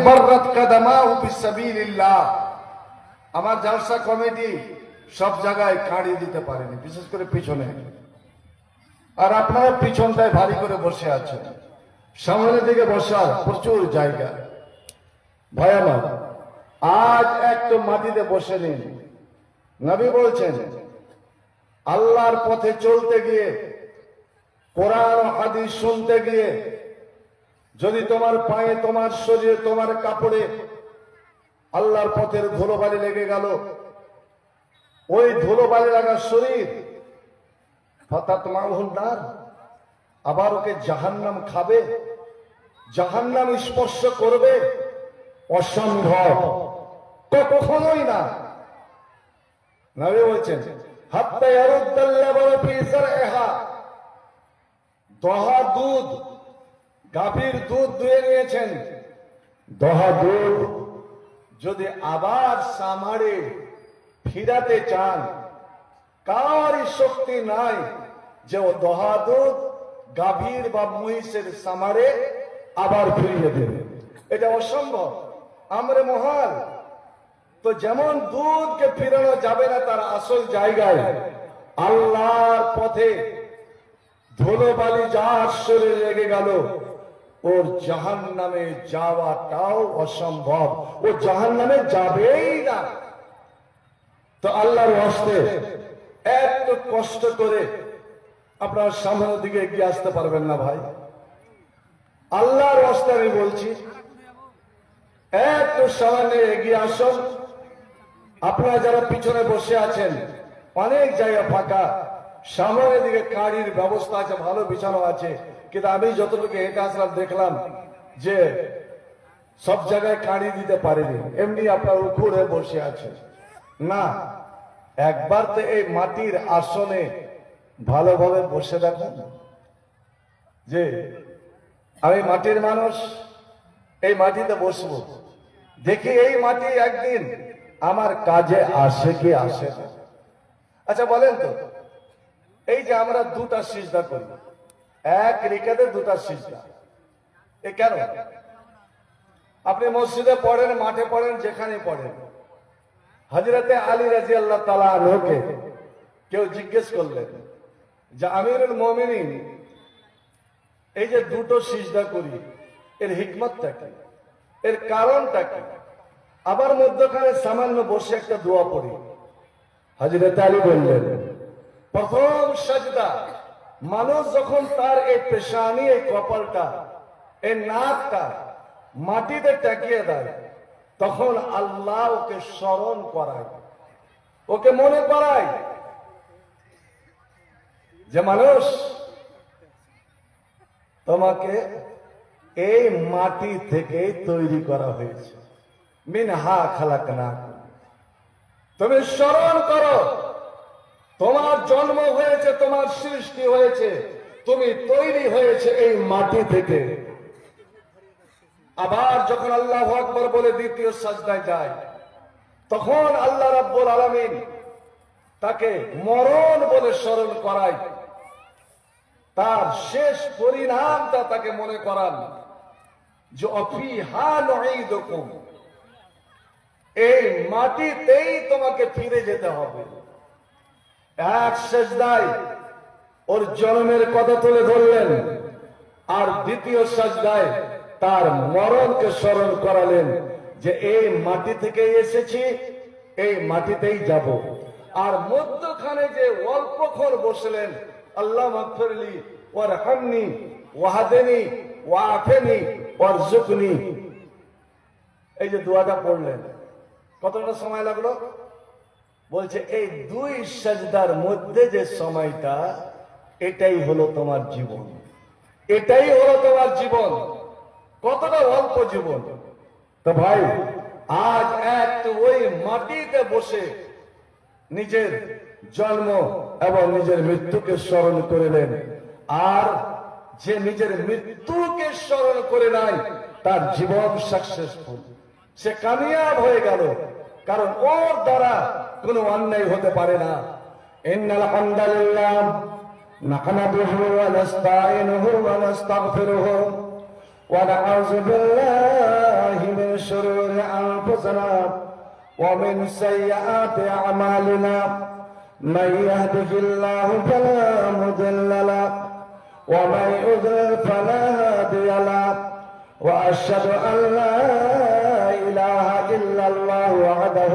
বাররাত কাদামাহু বিসাবিলিল্লাহ। আমার জালসা কমিটি সব জায়গায় কাঁড়ি দিতে পারেনি, বিশেষ করে পিছনে। আর আপনারা পিছনটায় ভারী করে বসে আছেন, সামনের দিকে বসার প্রচুর জায়গা। ভাই আমার, আজ একটু মাটিতে বসে নিন। নবী বলছেন, আল্লাহর পথে চলতে গিয়ে, কোরআন ও হাদিস শুনতে গিয়ে যদি তোমার পায়ে, তোমার শরীরে, তোমার কাপড়ে আল্লাহর পথের ধুলোবালি লেগে গেল, ওই ধুলোবালি লাগা শরীর ফাতাতমাউহুন নার, আবার ওকে জাহান্নাম খাবে, জাহান্নাম স্পর্শ করবে, অসম্ভব, কখনোই না। নবী বলছেন, হাত্তা ইয়ারুদ্দাল লাবান ফি যারইহা, দহা দুধ, গাভীর দুধ দুয়ে নিয়েছেন, দহা দুধ যদি আবার সামারে ফিরাতে চান, কারই শক্তি নাই যে ও দহা দুধ গাভীর বা মহিষের সামারে আবার ফিরিয়ে দেবে। এটা অসম্ভব, আমরে মহাল। তো যেমন দুধকে ফিরানো যাবে না তার আসল জায়গায়, আল্লাহর পথে ধুলোবালি যার শরীরে লেগে গেল, ওর জাহান্নামে যাওয়াটাও অসম্ভব, ও জাহান্নামে যাবেই না। তো আল্লাহর ওয়াস্তে একটু কষ্ট করে আপনার সামনের দিকে এগিয়ে আসতে পারবেন না ভাই? আল্লাহর ওয়াস্তে আমি বলছি, একটু সামনে এগিয়ে আসুন। আপনারা যারা পিছনে বসে আছেন, অনেক জায়গা ফাঁকা, সামনের দিকে কাঁড়ির ব্যবস্থা আছে, ভালো বিছানো আছে, কিন্তু আমি যতটুকু হেঁটে আসলাম দেখলাম যে সব জায়গায় কাঁড়ি দিতে পারেনি, এমনি আপনার উপুর হয়ে বসে আছে। না, একবার তো এই মাটির আসনে ভালোভাবে বসে দেখুন যে আমি মাটির মানুষ, এই মাটিতে বসবো, দেখি এই মাটি একদিন আমার কাজে আসে কি আসে না। আচ্ছা বলেন তো, এই যে আমরা দুটা সিজদা করি, এক রিকাতে দুটা সিজদা, এ কেন? আপনি মসজিদে পড়েন, মাঠে পড়েন, যেখানে পড়েন, হযরতে আলী রাদিয়াল্লাহু তাআলা আনহুকে কেউ জিজ্ঞেস করলেন যে আমিরুল মুমিনিন, এই যে দুটো সিজদা করি, এর হিকমতটা কি, এর কারণটা কি? আবার মধ্যখানে সামান্য বসে একটা দোয়া পড়ি। হযরত আলী বললেন, প্রথম সাজদা, মানুষ যখন তার এই পেশানি, এই কপালটা, এই নাকটা মাটিতে টেকিয়ে দেয়, তখন আল্লাহ ওকে স্মরণ করায়, ওকে মনে করায় যে মানুষ, তোমাকে এই মাটি থেকে তৈরি করা হয়েছে, মিনহা খালাকনাকুম। তুমি স্মরণ করো, তোমার জন্ম হয়েছে, তোমার সৃষ্টি হয়েছে, তুমি তৈরি হয়েছে এই মাটি থেকে। আবার যখন আল্লাহু আকবার বলে দ্বিতীয় সাজদায় যায়, তখন আল্লাহ রাব্বুল আলামিন তাকে মরণ বলে স্মরণ করায়, তার শেষ পরিণামটা তাকে মনে করান যে অফিহা নুঈদুকুম, এই মাটিতেই তোমাকে ফিরে যেতে হবে। এক সাজদায় ওর জন্মের কথা তুলে ধরলেন, আর দ্বিতীয় সাজদায় তার মরণকে স্মরণ করালেন যে এই মাটি থেকে এসেছি, এই মাটিতেই যাব। আর মধ্যখানে যে অল্পক্ষণ বসলেন, আল্লাহ মাগফিরলি ওয়ারহামনি ওয়াহদিনি ওয়াআফিনি ওয়ারযুকনি, এই যে দোয়াটা পড়লেন, কতটা সময় লাগলো? বলছে এই দুই সাজদার মধ্যে যে সময়টা, এটাই হলো তোমার জীবন, এটাই হলো তোমার জীবন। কতটা অল্প জীবন! তো ভাই, আজ একটু ওই মাটিতে বসে নিজের জন্ম এবং নিজের মৃত্যুকে স্মরণ করলেন। আর যে নিজের মৃত্যুকে স্মরণ করে নাই, তার জীবন সাকসেসফুল, সে কামিয়াব হয়ে গেল, কারণ ওর দ্বারা কোনো অন্যায় হতে পারে না। ইন্নাল হামদালিল্লাহ নাহমাদুহু ওয়া নাস্তাঈনুহু ওয়া নাস্তাগফিরুহু ওয়া নাউযু বিল্লাহি মিনাশ أنفسنا ومن سيئات أعمالنا من يهده الله فلا مضل له ومن يضلل فلا هادي له وأشهد أن لا إله إلا الله وحده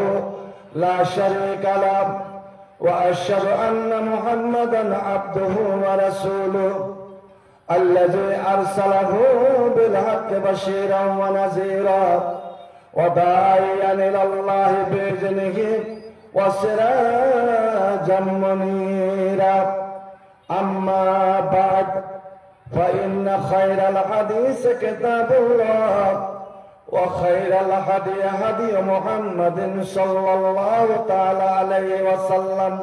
لا شريك له وأشهد أن محمدا عبده ورسوله الذي أرسله بالحق بشيرا ونذيرا وداعيا إلى الله بإذنه وسراجا منيرا أما بعد فإن خير الحديث كتاب الله وخير الهدي هدي محمد صلى الله تعالى عليه وسلم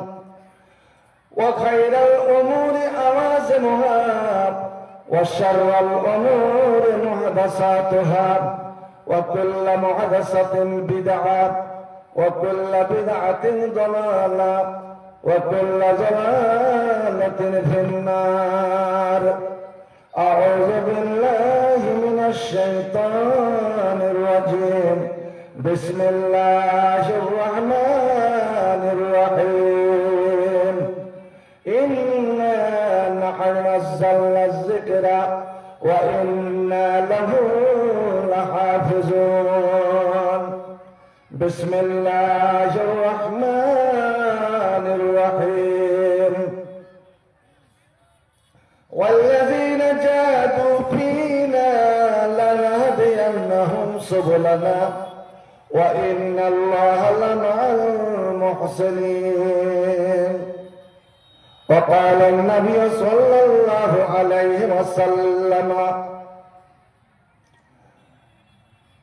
وخير الأمور أوازنها وشر الأمور محدثاتها وكل محدثة بدعة وكل بدعة ضلالة وكل ضلالة في النار. أعوذ بالله من الشيطان الرجيم. بسم الله الرحمن الرحيم. إنا نحن نزلنا الذكر وإنا له لحافظون. بسم الله الرحمن الرحيم. والذين جاهدوا فينا لنهدينهم سبلنا وإن الله لمع المحسنين. وقال النبي صلى الله عليه وسلم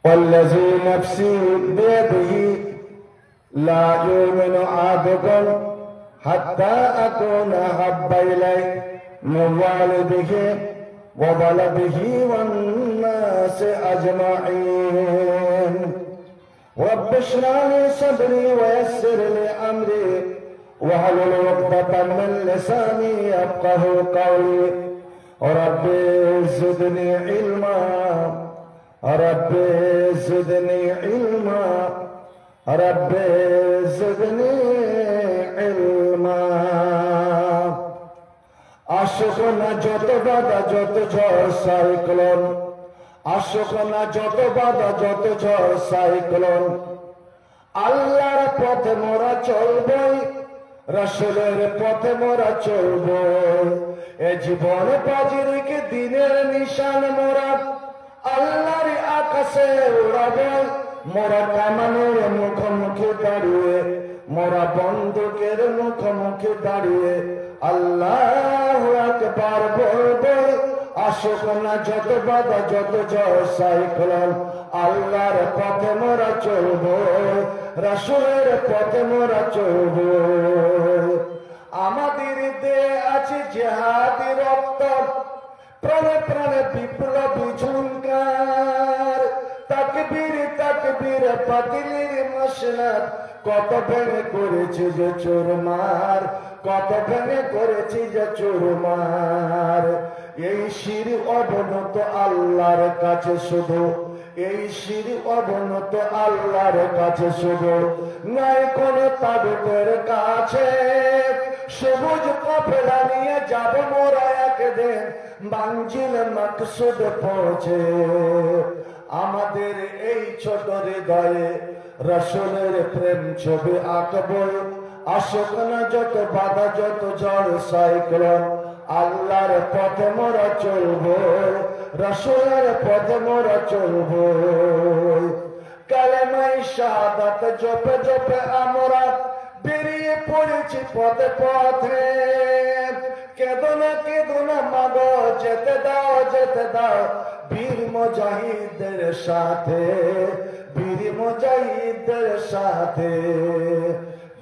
والذي نفسي بيده لا يؤمن أحدكم حتى أكون أحب إليه من والده وولده والناس أجمعين. رب اشرح لي صدري ويسر لي أمري واحلل عقدة من لساني يفقهوا قولي. رب زدني علما رب زدني علما رب زدني علما. আসুক না যত বাধা যত ঝড় সাইক্লোন, আসুক না যত বাধা যত ঝড় সাইক্লোন, আল্লাহর পথে মোরা চলবই, রাসূলের পথে মোরা চলবই। এ জীবন বাজি রেখে দিনের নিশান মোরা আল্লাহর আকাশে উড়াবো। মোরা কামানের মুখোমুখি দাঁড়িয়ে, মোরা বন্দুকের মুখোমুখি দাঁড়িয়ে আল্লাহু আকবার বলবো। আসুক না যত বাধা যত ঝড় সাইক্লোন, আল্লাহর পথে মোরা চলবো, রাসূলের পথে মোরা চলবো। আমাদের দেহে আছে জিহাদি রক্ত, প্রাণে প্রাণে বিপ্লবী ঝুঙ্কার। তাকবীর তাকবীর বাতিলের মশলাত, কত ভেঙে করেছি যে চুরমার, কত ভেঙে করেছি যে চুরমার। এই শির অবনত আল্লাহর কাছে শুধু, এই শির অবনত আল্লাহর কাছে শুধু, নাই কোন তাগুতের কাছে। সবুজ কাফেলা নিয়ে যাব মোরা একদিন মঞ্জিল মকসুদ পৌঁছে। আমাদের এই ছোট হৃদয়ে রাসূলের প্রেম ছবি আঁকবই। আসুক না যত বাধা যত ঝড় সাইক্লোন, আল্লাহর পথে মোরা চলবো, রাসূলের পথে মোরা চলবো। কালেমায়ে শাহাদাত জপে জপে আমরা বেরিয়ে পড়েছি পথে পথে। কেঁদো না মাগো, যেতে দাও যেতে দাও বীর মুজাহিদের সাথে, বীর মুজাহিদের সাথে।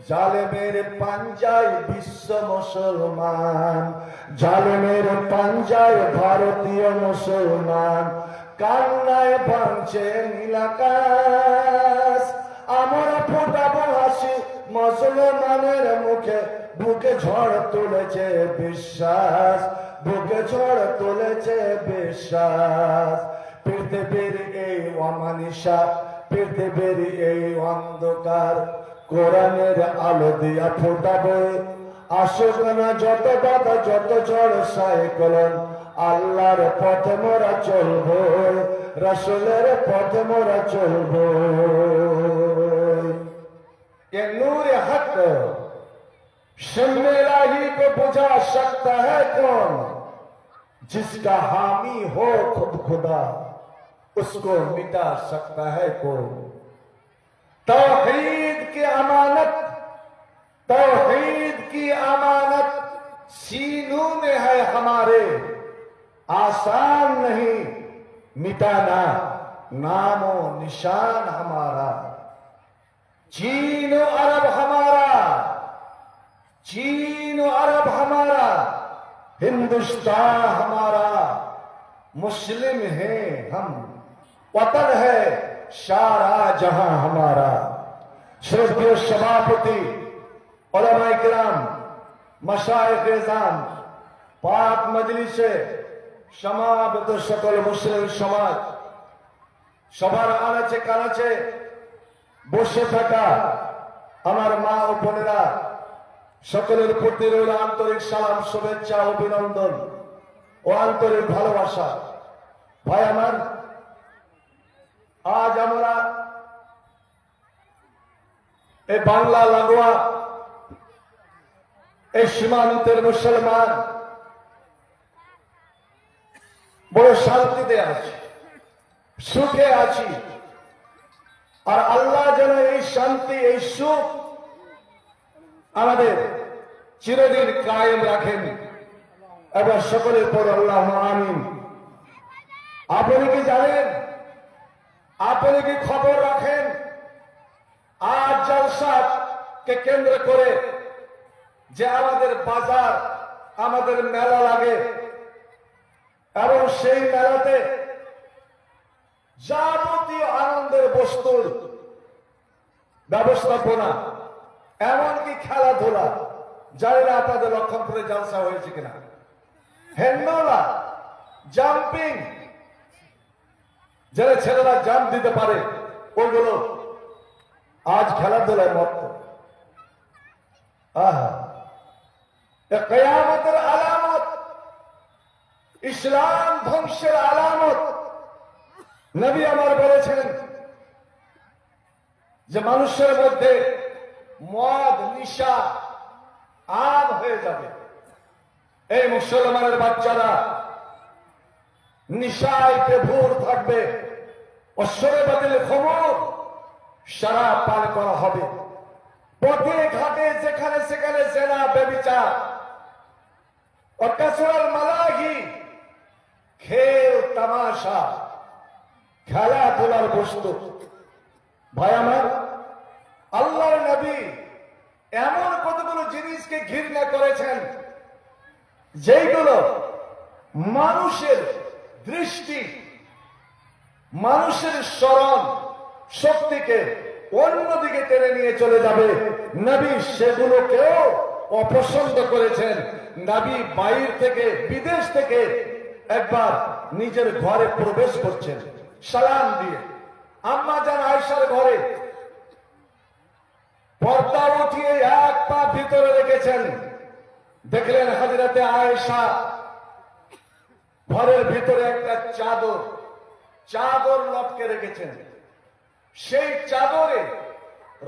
জালেমের পাঞ্জায় বিশ্ব মুসলমান, জালেমের পাঞ্জায় ভারতীয় মুসলমান। কান্নায় ভাঙছে নীলাকাশ, আমরা ফোটাবো হাসি মুসলমানের মুখে। বুকে ঝড় তুলেছে বিশ্বাস, বুকে ঝড় তুলেছে বিশ্বাস। পৃথিবীর এই অমানিসা, পৃথিবীর এই অন্ধকার কোরআনের আলো দিয়া ফোটাবো। আসুক না যত বাধা যত ঝড় সাইক্লোন, আল্লাহর পথে মোরা চলবো, রাসূলের পথে মোরা চলবো। ये नूर हक शम्मे इलाही को बुझा सकता है कौन, जिसका हामी हो खुद खुदा उसको मिटा सकता है कौन। तौहीद की अमानत, तौहीद की अमानत सीनों में है हमारे, आसान नहीं मिटाना नामो निशान हमारा। चीन और अरब हमारा, चीन और अरब हमारा, हिंदुस्तान हमारा, मुस्लिम है हम, वतन है सारा जहां हमारा। श्रद्धेय सभापति उलमाए किराम, मशाइख इज़ाम, पाक मजलिसे সমাবেত সকল মুসলিম সমাজ, সবার আনাচে কানাচে বসে থাকা আমার মা ও বোনেরা, সকলের প্রতি রইল আন্তরিক সালাম, শুভেচ্ছা, অভিনন্দন ও আন্তরিক ভালোবাসা। ভাই আমার, আজ আমরা এই বাংলা লাগোয়া এই সীমান্তের মুসলমান বড় শান্তিতে আছি, সুখে আছি। আর আল্লাহ যেন এই শান্তি এই সুখ আমাদের চিরদিন কায়েম রাখেন। এবার সকলের পর আল্লাহ আমিন। আপনি কি জানেন, আপনি কি খবর রাখেন, আজ জলসাকে কেন্দ্র করে যে আমাদের বাজার, আমাদের মেলা লাগে, এবং সেই মেলাতে যাবতীয় আনন্দের বস্তুর ব্যবস্থাপনা, এমনকি খেলাধুলা, জানি না আপনাদের লক্ষণপুরে জলসা হয়েছে কিনা, হেন্ডোলা, জাম্পিং, যারা ছেলেরা জাম্প দিতে পারে ওগুলো আজ খেলাধুলায় মত। আহা, কিয়ামতের আলামত, ইসলাম ধ্বংসের আলামত। নবী আমার বলেছেন যে মানুষের মধ্যে মদ নিশা আম হয়ে যাবে। এই মুসলমানের বাচ্চারা নিশায় ভোর থাকবে, অশ্বরে বাতিল খমর শরাব পান করা হবে। পথে ঘাটে যেখানে সেখানে জেনা ব্যভিচার ও কাসরাল মালাহি, খেল তামাশা, খেলাধুলার বস্তু। ভাই আমার, আল্লাহর নবী এমন কতগুলো জিনিসকে ঘৃণা করেছেন যেগুলো মানুষের দৃষ্টি, মানুষের স্মরণ শক্তিকে অন্যদিকে টেনে নিয়ে চলে যাবে। নবী সেগুলোকেও অপছন্দ করেছেন। নবী বাইরে থেকে, বিদেশ থেকে একবার নিজের ঘরে প্রবেশ করছেন সালাম দিয়ে। আম্মা জান আয়েশার ঘরে পর্দা উঠিয়ে এক পা ভিতরে রেখেছেন। দেখলেন হযরতে আয়েশা ঘরের ভিতরে একটা চাদর লটকে রেখেছেন। সেই চাদরে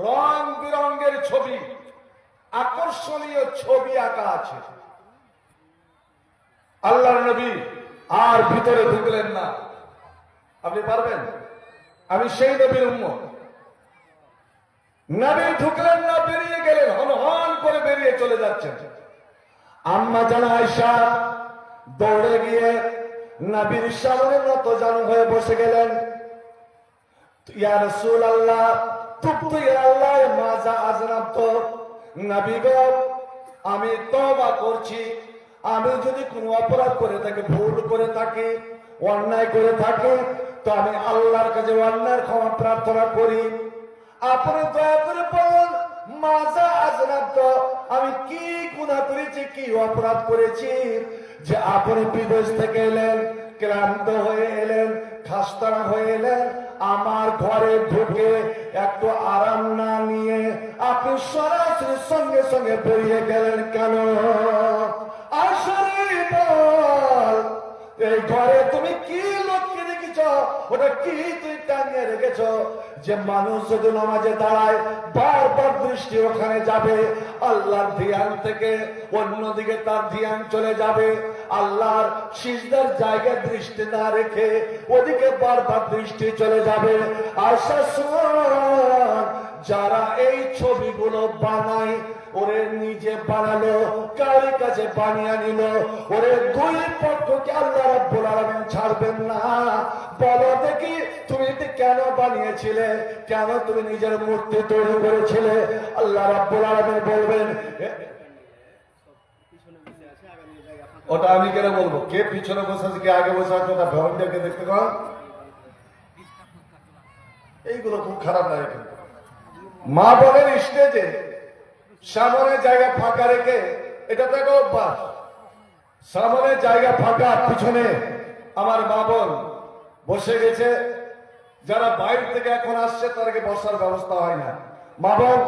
রং বিরঙ্গের ছবি, আকর্ষণীয় ছবি আঁকা আছে। আল্লাহর নবী আর ভিতরে ঢুকলেন না। আপনি পারবেন? আমি সেই নবীর উম্মত। নবী ঢুকলেন না, বেরিয়ে গেলেন, হন হন করে বেরিয়ে চলে যাচ্ছেন। আম্মা জান আয়েশা দৌড়ে গিয়ে নবীর সামনে নতজানু হয়ে বসে গেলেন। ইয়া রাসূলুল্লাহ, তুবতু ইলাল্লাহ মাজা আযনাবতু। নবী গো, আমি তওবা করছি। আমি যদি কোনো অপরাধ করে থাকি, ভুল করে থাকি, অন্যায় করে থাকি, তো আমি আল্লাহর কাছে অন্যায়ের ক্ষমা প্রার্থনা করি। আপনি দয়া করে বলুন, মাজা আযনাবতু, আমি কি গুনাহ করেছি, কি অপরাধ করেছি যে আপনি বিদেশ থেকে এলেন, ক্লান্ত হয়ে এলেন, খাস্তানা হয়ে এলেন, আমার ঘরে ঢুকে একটু আরাম না নিয়ে আপনি সরাসরি সঙ্গে সঙ্গে বেরিয়ে গেলেন কেন? আসলে বল, এই ঘরে তুমি কি লক্ষ্যে রেখেছ? ওটা কি তুই টাঙিয়ে রেখেছ যে মানুষ যদি নামাজে দাঁড়ায় বারবার দৃষ্টি ওখানে যাবে, আল্লাহর ধ্যান থেকে অন্যদিকে তার ধ্যান চলে যাবে, আল্লাহর সিজদার জায়গায় দৃষ্টি না রেখে ওদিকে বারবার দৃষ্টি চলে যাবে। আশা শোন, যারা এই ছবিগুলো বানায় ওরে নিজে বানালো, কার কাছে বানিয়ে নিল, ওরে দুই পক্ষকে আল্লাহ রাব্বুল আলামিন ছাড়বেন না। বলো দেখি তুমি কেন বানিয়েছিলে, কেন তুমি নিজের মূর্তি তৈরি করেছিলে? আল্লাহ রাব্বুল আলামিন বলবেন, ওটা আমি কেন বলবো? কে পিছনে বসে আছে, কে আগে বসে আছে, ওটা ভলেন্টিয়ারকে দেখতে পান। এইগুলো খুব খারাপ লাগে। কিন্তু মা বোনের স্টেজে সামনে জায়গা ফাঁকা রেখে, এটা তো একটা অভ্যাস, সামনে জায়গা ফাঁকা, পিছনে আমার মা বোন বসে গেছে, যারা বাইরে থেকে এখন আসছে তাদেরকে বসার ব্যবস্থা হয় না। মা বোন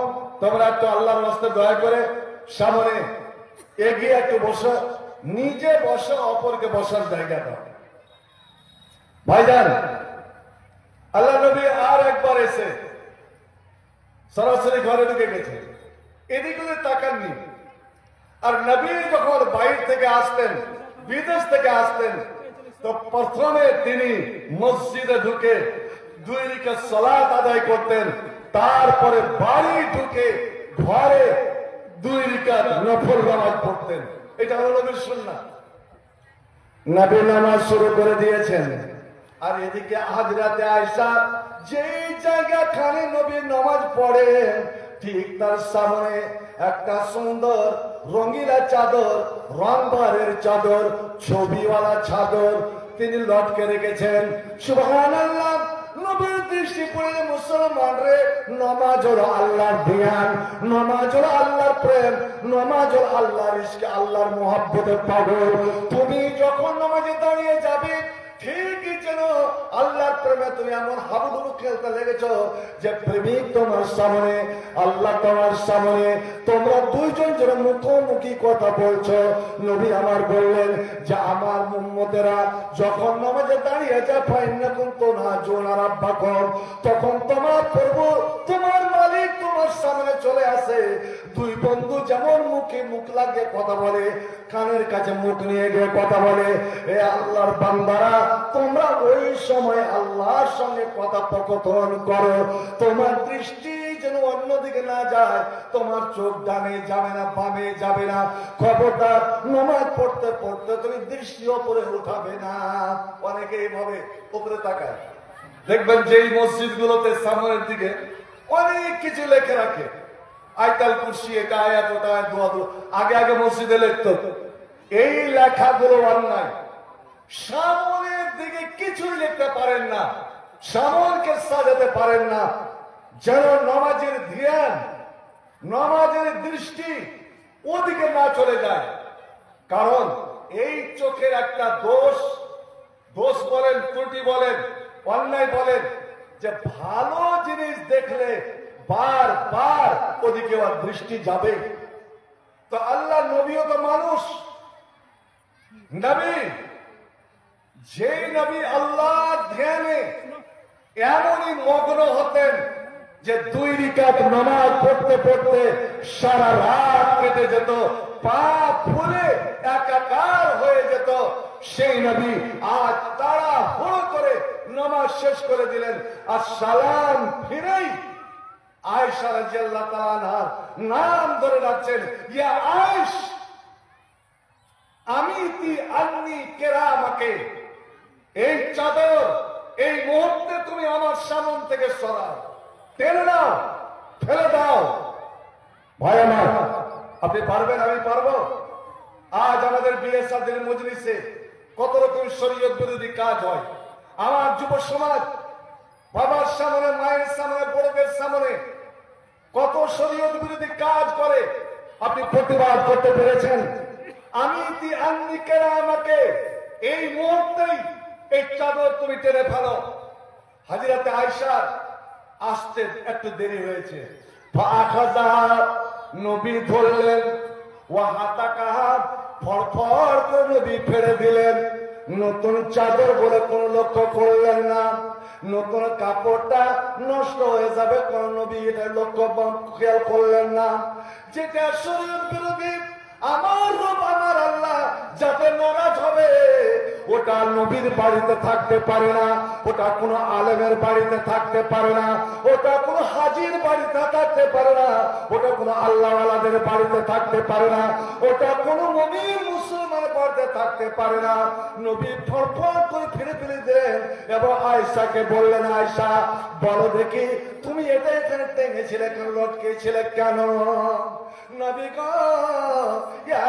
তোমরা একটু আল্লাহর রাস্তায় দয়া করে সামনে এগিয়ে একটু বসো, নিজে বসো, অপরকে বসার জায়গা দাও। ভাইজান, আল্লাহ নবী আর একবার এসে সরাসরি ঘরে ঢুকে গেছে, এদিকে তাকাননি। আর নবী যখন বাইরে থেকে আসতেন, বিদেশ থেকে আসতেন, তো প্রথমে তিনি মসজিদে ঢুকে 2 রাকাত সালাত আদায় করতেন, তারপরে বাড়ি ঢুকে ঘরে 2 রাকাত নফল নামাজ পড়তেন। এটা হলো নবীর সুন্নাহ। নবী নামাজ শুরু করে দিয়েছেন। আর এদিকে হাজরাতে আয়েশা যেই জায়গাখানে নবী নামাজ পড়ে ঠিক তার সামনে একটা সুন্দর রঙিলা চাদর, রংবারের চাদর, ছবিওয়ালা চাদর তিনি লটকে রেখেছেন। সুবহানাল্লাহ। নবীর দৃষ্টি পড়ে মুসলমান রে, নামাজ হলো আল্লাহর ধ্যান, নামাজ হলো আল্লাহর প্রেম, নামাজ হলো আল্লাহর ইশক, আল্লাহর মোহাব্বতের পাগল। তুমি যখন নামাজে দাঁড়িয়ে যাবে ঠিকই যেন আল্লাহর প্রেমে তুমি এমন হাবুডুবু খেলতে লেগেছ যে প্রেমিক তোমার সামনে, আল্লাহ তোমার সামনে, তোমরা দুইজন যেন মুখোমুখি কথা বলছো। নবী আমার বললেন যে আমার উম্মতেরা যখন নামাজে দাঁড়িয়ে যায় ফাইন্নাকুম তুনাজুনা রাব্বাকুম, তখন তোমার প্রভু, তোমার মালিক তোমার সামনে চলে আসে। দুই বন্ধু যেমন মুখে মুখ লাগিয়ে কথা বলে, কানের কাছে মুখ নিয়ে গিয়ে কথা বলে, এ আল্লাহর বান্দারা তোমরা ওই সময় আল্লাহর সঙ্গে কথোপকথন করো, তোমার দৃষ্টি যেন অন্যদিকে না যায়, তোমার চোখ ডানে যাবে না, বামে যাবে না। খবরদার নামাজ পড়তে পড়তে তুমি দৃষ্টি ওপরে উঠাবে না। অনেকে এইভাবে উপরে তাকায়, দেখবেন যে এই মসজিদ গুলোতে সামনের দিকে অনেক কিছু লেখে রাখে, আয়াতুল কুরসি, এটা আয়াত, ওটা আয়াত, দোয়া দোয়া, আগে আগে মসজিদে লিখতো। এই লেখাগুলো অন্যায়। সামনের দিকে কিছুই লিখতে পারেন না, সামনকে সাজাতে পারেন না, যেন নামাজের ধ্যান, নামাজের দৃষ্টি ওদিকে না চলে যায়। কারণ এই চোখের একটা দোষ, দোষ বলেন, ত্রুটি বলেন, অন্যায় বলেন, যে ভালো জিনিস দেখলে বারবার ওদিকে আর দৃষ্টি যাবে। তো আল্লাহ নবীও তো মানুষ, নবী, যে নবী আল্লাহ ধ্যানে এমনই মগ্ন হতেন যে 2 রাকাত নামাজ পড়তে পড়তে সারা রাত কেটে যেত, পা ফুলে একাকার হয়ে যেত। সেই নবী আজ তাড়াহুড়ো করে নামাজ শেষ করে দিলেন, আর সালাম ফিরেই আয়েশা রাদিয়াল্লাহু তাআলা আনহার নাম ধরে ডাকছেন, ইয়া আয়েশ আমিতি আন্নি কেরামাকে, এই চাদর এই মুহূর্তে তুমি আমার সামন থেকে সরাও, টেনে নাও, ফেলে দাও। ভাই আমার, আপনি পারবেন, আমি পারবো? আজ আমাদের বিয়ে শাদীর মজলিসে কত রকম শরীয়ত বিরোধী কাজ হয়। আমার যুব সমাজ বাবার সামনে, মায়ের সামনে, বড়দের সামনে কত শরীয়ত বিরোধী কাজ করে। আপনি প্রতিবাদ করতে পেরেছেন? আমি আমাকে এই মুহূর্তেই এই চাদর তুমি টেনে ফেলো। হাজরাতে আয়েশার আসতে একটু দেরি হয়েছে। নবী ধরলেন, ও হাতাকা ফড়ফড় করে নবী ফেলে দিলেন। নতুন চাদর বলে কোন লক্ষ্য করলেন না, নতুন কাপড়টা নষ্ট হয়ে যাবে কোন নবী এটা লক্ষ্য খেয়াল করলেন না। যেটা শরীয়ত বিরোধী, আমার রব আমার আল্লাহ যাতে নারাজ হবে, ওটা নবীর বাড়িতে থাকতে পারে না, ওটা কোনো আলেমের বাড়িতে থাকতে পারে না, ওটা কোনো হাজির বাড়িতে থাকতে পারে না, ওটা কোনো আল্লাহওয়ালাদের বাড়িতে থাকতে পারে না, ওটা কোনো মুমিন মুসলমানের বাড়িতে থাকতে পারে না। নবী ফড়ফড় করে ফিরে ফিরে দিলেন এবং আয়েশাকে বললেন, আয়েশা বলো দেখি তুমি এটা এখানে টেনেছিলে কেন, লটকেছিলে কেন? নবী গো,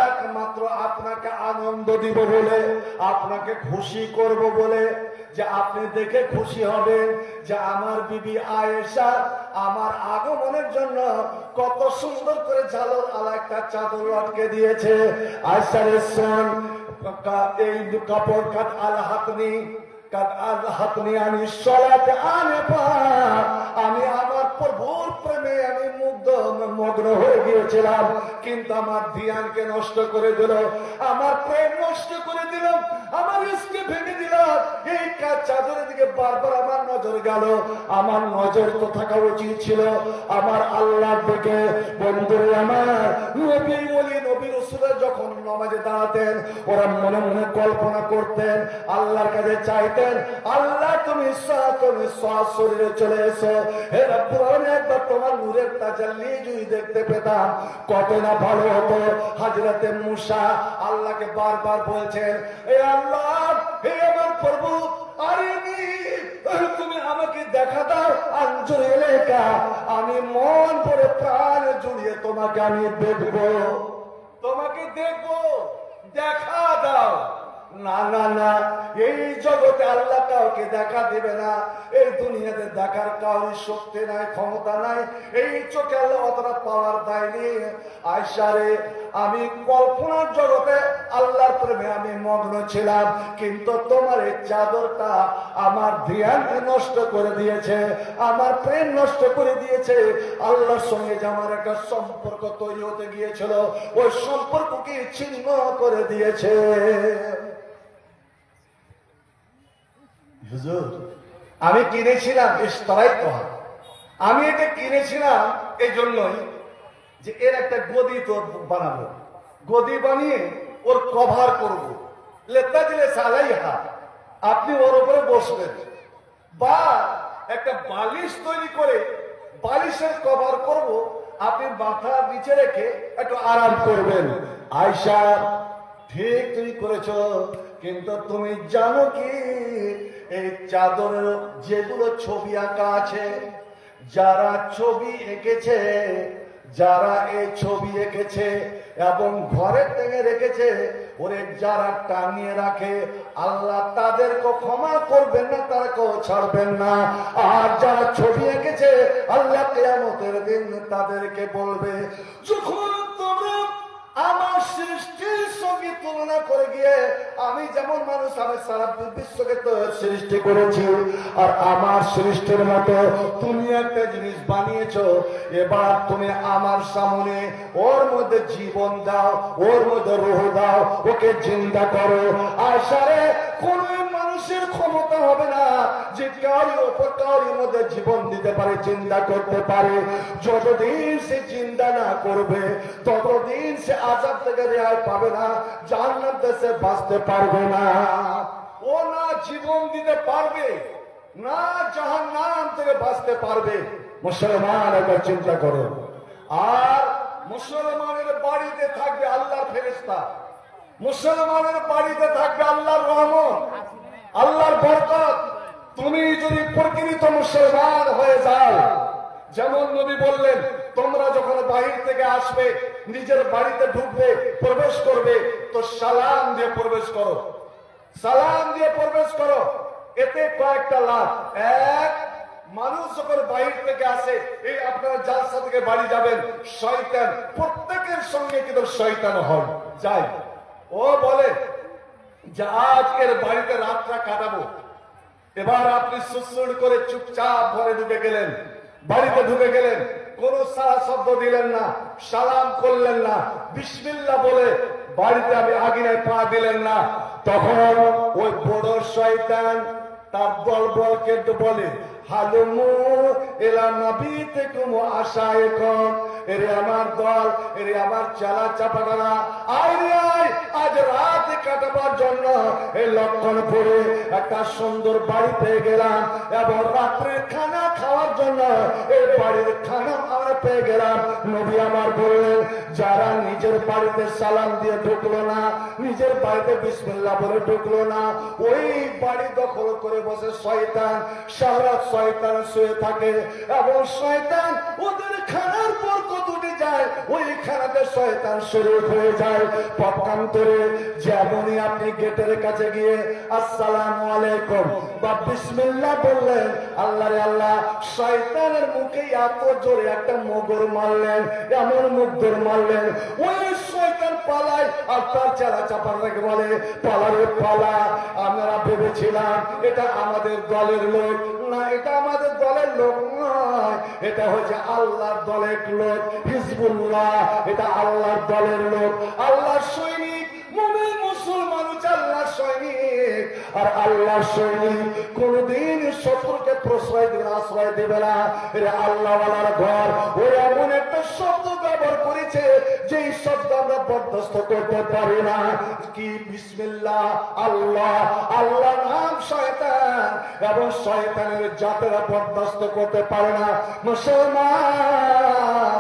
একমাত্র আপনাকে আনন্দ দিব বলে, আপনাকে খুশি করব বলে, যে আপনি দেখে খুশি হবেন যে আমার বিবি আয়েশা আমার আগমনের জন্য কত সুন্দর করে ঝালর আলা একটা চাদর লটকে দিয়েছে। আয়েশা রে শোন, এই কাপড় কাট আল হাতনি আমি আমার প্রভুর প্রেমে আমি মগ্ন হয়ে গিয়েছিলাম, কিন্তু আমার ধ্যানকে নষ্ট করে দিল, আমার প্রেম নষ্ট করে দিল, আমার ইশকে ভেঙে দিল। এই চাদরের দিকে বারবার আমার নজর গেল। আমার নজর তো থাকা উচিত ছিল আমার আল্লাহর দিকে। বন্ধুরে আমার, নবী ওলি নবী রাসূলরা যখন নামাজে দাঁড়াতেন, ওরা মনে মনে কল্পনা করতেন, আল্লাহর কাছে চাইতেন, আল্লাহ তুমি শরীরে চলে এসো, হে রব্বুল আলামিন একবার তোমার নূরের তাজাল্লি যদি দেখতে পেতাম কত না ভালো হতো। হযরতে মূসা আল্লাহকে বারবার বলছেন, হে আল্লাহ, হে আমার প্রভু, আরিনি, তুমি আমাকে দেখা দাও, আঞ্জুর এলাকা, আমি মন ভরে প্রাণ জুড়িয়ে তোমাকে আমি দেখবো, তোমাকে দেখবো, দেখা দাও। না না না, এই জগতে আল্লাহ কাউকে দেখা দিবে না, এই দুনিয়াতে দেখার কাউরি শক্তি নাই, ক্ষমতা নাই, এই চোখে আল্লাহ অতটা পাওয়ার দেয়নি। আয়েশা রে, আমি কল্পনার জগতে আল্লাহর প্রেমে আমি মগ্ন ছিলাম, কিন্তু তোমার এই চাদরটা আমার ধ্যানকে নষ্ট করে দিয়েছে, আমার প্রেম নষ্ট করে দিয়েছে। আল্লাহর সঙ্গে যে আমার একটা সম্পর্ক তৈরি হতে গিয়েছিল, ওই সম্পর্ককে ছিন্ন করে দিয়েছে। হুজুর, আমি কিনেছিলাম ইশতারাই তো, আমি এটা কিনেছিলাম এই জন্যই যে এর একটা গদি তো বানাবো, গদি বানিয়ে ওর কভার করব, লেতা দিলে সালাইহা, আপনি ওর উপরে বসবেন, বা একটা বালিশ তৈরি করে বালিশের কভার করব, আপনি মাথা নিচে রেখে একটু আরাম করবেন। আয়েশা, ঠিক তুমি করেছো, কিন্তু তুমি জানো কি এই চাদরের যেগুলো ছবি আঁকা আছে, যারা ছবি এঁকেছে, যারা এই ছবি এঁকেছে এবং ঘরে টেঙে রেখেছে, ওরে যারা টানিয়ে রাখে, আল্লাহ তাদেরকে ক্ষমা করবেন না, তাদেরকেও ছাড়বেন না। আর যারা ছবি এঁকেছে, আল্লাহ কিয়ামতের দিন তাদেরকে বলবে, যখন তোমরা আমার সৃষ্টির সঙ্গে তুলনা করে গিয়ে, আমি যেমন মানুষ, আমি সারা বিশ্বকে তো সৃষ্টি করেছি, আর আমার সৃষ্টির মতো তুমি একটা জিনিস বানিয়েছো, এবার তুমি আমার সামনে ওর মধ্যে জীবন দাও, ওর মধ্যে রূহ দাও, ওকে জিন্দা করো। আশারে কোন মানুষের ক্ষমতা হবে না যে কারি ওপর কারির মধ্যে জীবন দিতে পারে, চিন্তা করতে পারে। যতদিন সে চিন্তা না করবে, ততদিন সে আযাব থেকে রেহাই পাবে না, জান্নাত থেকে বাঁচতে পারবে না। ও না জীবন দিতে পারবে, না জাহান্নাম থেকে বাঁচতে পারবে। মুসলমান একবার চিন্তা করো। আর মুসলমানের বাড়িতে থাকবে আল্লাহর ফেরেশতা, মুসলমানের বাড়িতে থাকবে আল্লাহর রহমত, আল্লাহর বরকত। তুমি যদি প্রকৃত মুসলমান হয়ে যাও, যেমন নবী বললেন, তোমরা যখন বাহির থেকে আসবে, নিজের বাড়িতে ঢুকবে, প্রবেশ করবে, তো সালাম দিয়ে প্রবেশ করো, সালাম দিয়ে প্রবেশ করো। এতে কয়েকটা লাভ। এক, মানুষ যখন বাহির থেকে আসে, এই আপনারা জালসা থেকে বাড়ি যাবেন, শয়তান প্রত্যেকের সঙ্গে কিন্তু শয়তান হয় যায়। ও বলে যে আজকের বাড়িতে রাতটা কাটাবো। এবার আপনি সুসুড় করে চুপচাপ ঘরে ঢুকে গেলেন, বাড়িতে ঢুকে গেলেন, কোন সারা শব্দ দিলেন না, সালাম করলেন না, বিসমিল্লাহ বলে বাড়িতে আমি আগিনায় পা দিলেন না। তখন ওই বড় শয়তান তার দলবলকে বলে, হালুমু এলা নাবিতেকুম আশায়েকুম, এরে আমার দল, এরে আমার চালা চাপাটারা, আয় রে আয়, আজ রাত কাটাবার জন্য এই লক্ষণপুরে একটা সুন্দর বাড়ি পেয়ে গেলাম, এবং রাত্রের খানা খাওয়ার জন্য এই বাড়ির খানা আমরা পেয়ে গেলাম। নবী আমার বললেন, যারা নিজের বাড়িতে সালাম দিয়ে ঢুকলো না, নিজের বাড়িতে বিসমিল্লাহ বলে ঢুকলো না, ওই বাড়ি দখল করে বসে শয়তান, সারা শয়তান শুয়ে থাকে, এবং শয়তান ওদের খানার পর কত উঠে যায়, ওই খানাতে শয়তান শরীর হয়ে যায়। পক্ষান্তরে যেমনই আপনি গেটের কাছে গিয়ে আসসালামু আলাইকুম বা বিসমিল্লাহ বললেন, আল্লাহ রে আল্লাহ, শয়তানের মুখে এত জোরে একটা মোগর মারলেন, এমন মুগ্ধর মারলেন, ওই শয়তান পালায়। আর তার চেলা চাপার রেখে বলে, পালারে পালা, আমরা ভেবেছিলাম এটা আমাদের দলের লোক না, এটা আমাদের দলের লোক নয়, এটা হচ্ছে আল্লাহর দলের লোক, হিজবুল্লাহ, এটা আল্লাহর দলের লোক, আল্লাহর সৈনিক। মুমিন মুসলমান হচ্ছে আল্লাহর সৈনিক, আর আল্লাহর সৈনিক কোনদিন শত্রুকে প্রশ্রয় দেবে না, আশ্রয় দেবে না। এটা আল্লাহওয়ালার ঘর। ওই এমন একটা শব্দ ব্যবহার করেছে যেই শব্দ আমরা বরদাস্ত করতে পারি না। কি? বিসমিল্লাহ, আল্লাহ, আল্লাহ নাম শয়তান, এবং শয়তানের জাতেরা বরদাস্ত করতে পারে না। মুসলমান,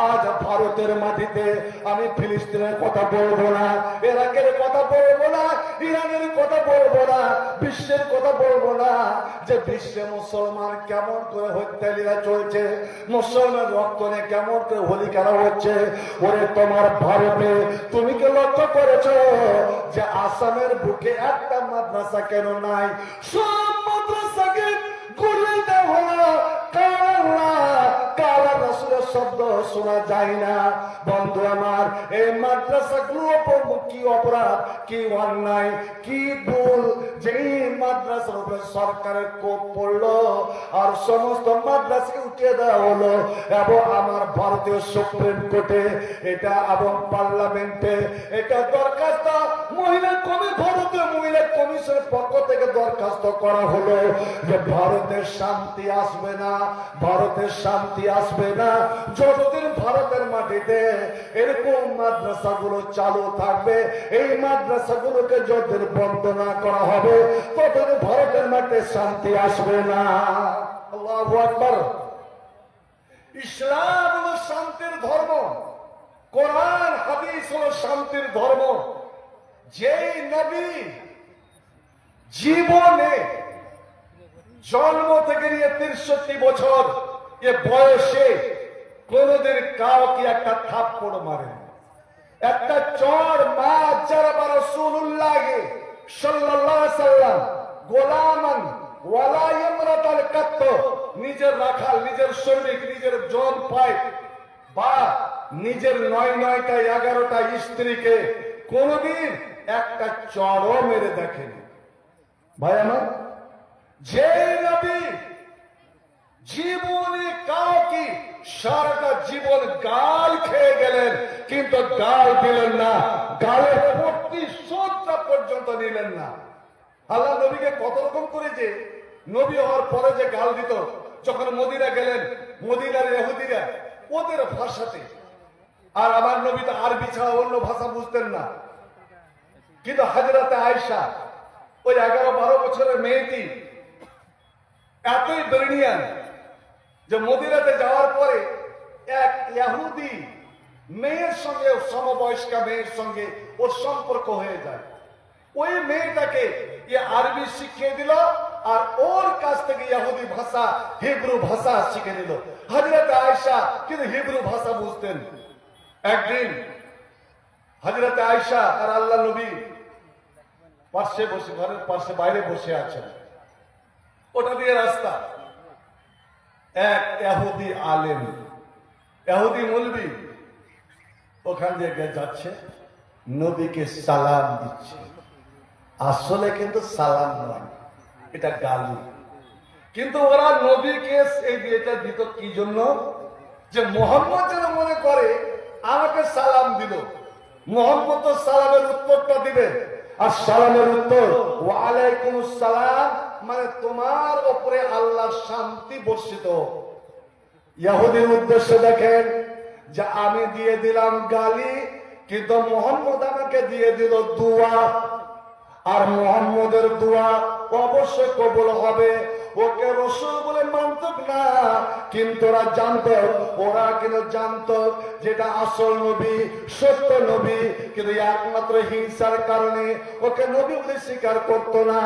আজ ভারতের মাটিতে আমি ফিলিস্তিনের কথা বলবো না, ইরাকের কথা বলবো না, ইরানের কথা বলবো না, বিশ্বের কথা বলবো না, যে বিশ্বে মুসলমান কেমন করে হত্যালীলা চলছে, মুসলমান রক্তনে কেমন করে হোলি খেলা হচ্ছে। ওরে তোমার ভারতে তুমি কি লক্ষ্য করেছো যে আসামের বুকে একটা মাদ্রাসা কেন নাই? সব মাদ্রাসাকে গুলি দেওয়া হলো, কালা রাসূলের শব্দ শোনা যায় না। বন্ধু আমার, এই মাদ্রাসাগুলো কি অপরাধ, কি অন্যায়, কি ভুল যে মাদ্রাসার উপরে সরকারের কোপ পড়লো আর সমস্ত মাদ্রাসাকে উঠিয়ে দেওয়া হলো। এবং আমার ভারতীয় সুপ্রিম কোর্টে এটা এবং পার্লামেন্টে এটা দরখাস্ত ভারতীয় মহিলা কমিশনের পক্ষ থেকে দরখাস্ত করা হলো যে ভারতের শান্তি আসবে না, ভারতের শান্তি আসবে না যতদিন ভারতের মাটিতে এরকম মাদ্রাসাগুলো চালু থাকবে। এই মাদ্রাসাগুলোকে যতদিন বন্ধ না করা হবে ততদিন ভারতের মাটিতে শান্তি আসবে না। আল্লাহু আকবার। ইসলাম হলো শান্তির ধর্ম, কোরআন হাদিস হলো শান্তির ধর্ম। যেই নবী জীবনে জন্ম থেকে নিয়ে 63 বছর এ বয়সে কোনদিন কাউকে একটা থাপ্পড় মারেন, একটা চড় মার যারা রাসূলুল্লাহ সাল্লাল্লাহু আলাইহি সাল্লাম গোলামান ওয়ালা ইমরাতাল কাত্ত, নিজের রাখাল, নিজের শ্রমিক, নিজের জন পাই বা নিজের 9টা 11টা স্ত্রীকে কোনদিন একটা চড়ও মেরে দেখেনি। ভাই আমার, যে নবী জীবনে কাউকে সারাটা জীবন গাল খেয়ে গেলেন কিন্তু গাল দিলেন না, গালের প্রতিশোধটা পর্যন্ত নিলেন না। আল্লাহ নবীকে কত রকম করেছে, নবী হওয়ার পরে যে গাল দিত, যখন মদিনা গেলেন, মদিনার ইহুদিরা ওদের ভাষাতে, আর আমার নবী তো আরবি ছাড়া অন্য ভাষা বুঝতেন না, কিন্তু হযরতে আয়েশা ওই 11-12 বছরের মেয়েটি এতই ব্রিলিয়ান্ট যে মদিনাতে যাওয়ার পরে এক ইহুদি মেয়ের সঙ্গে, সমবয়স্কা মেয়ের সঙ্গে ওর সম্পর্ক হয়ে যায়। ওই মেয়েটাকে আরবি শিখিয়ে দিল আর ওর কাছ থেকে ইহুদি ভাষা, হিব্রু ভাষা শিখে নিল। হযরতে আয়েশা কিন্তু হিব্রু ভাষা বুঝতেন। একদিন হযরতে আয়েশা আর আল্লাহ নবী পাশে বসে, ঘরের পাশে বাইরে বসে আছেন, ওটা দিয়ে রাস্তা। এক ইহুদি আলেম, ইহুদি মৌলবি ওখান দিয়ে যাচ্ছে, নবীকে সালাম দিচ্ছে। আসলে কিন্তু সালাম নয়, এটা গালি। কিন্তু ওরা নবীকে এই বিয়েটা দিত কি জন্য? যে মোহাম্মদ যেন মনে করে আমাকে সালাম দিল, মোহাম্মদ তো সালামের উত্তরটা দিবে। আর সালামের উত্তর ওয়ালাইকুম সালাম মানে তোমার উপরে আল্লাহর শান্তি বর্ষিত। ইহুদির উদ্দেশ্যে দেখেন যে আমি দিয়ে দিলাম গালি, কিন্তু মোহাম্মদ আমাকে দিয়ে দিল দোয়া। আর মোহাম্মদের দোয়া অবশ্যই কবুল হবে। ওকে রসুল বলে মানত না, কিন্তু ওরা জানতো, ওরা কিন্তু জানতো যেটা আসল নবী, সত্য নবী, কিন্তু একমাত্র হিংসার কারণে ওকে নবী বলে স্বীকার করতো না।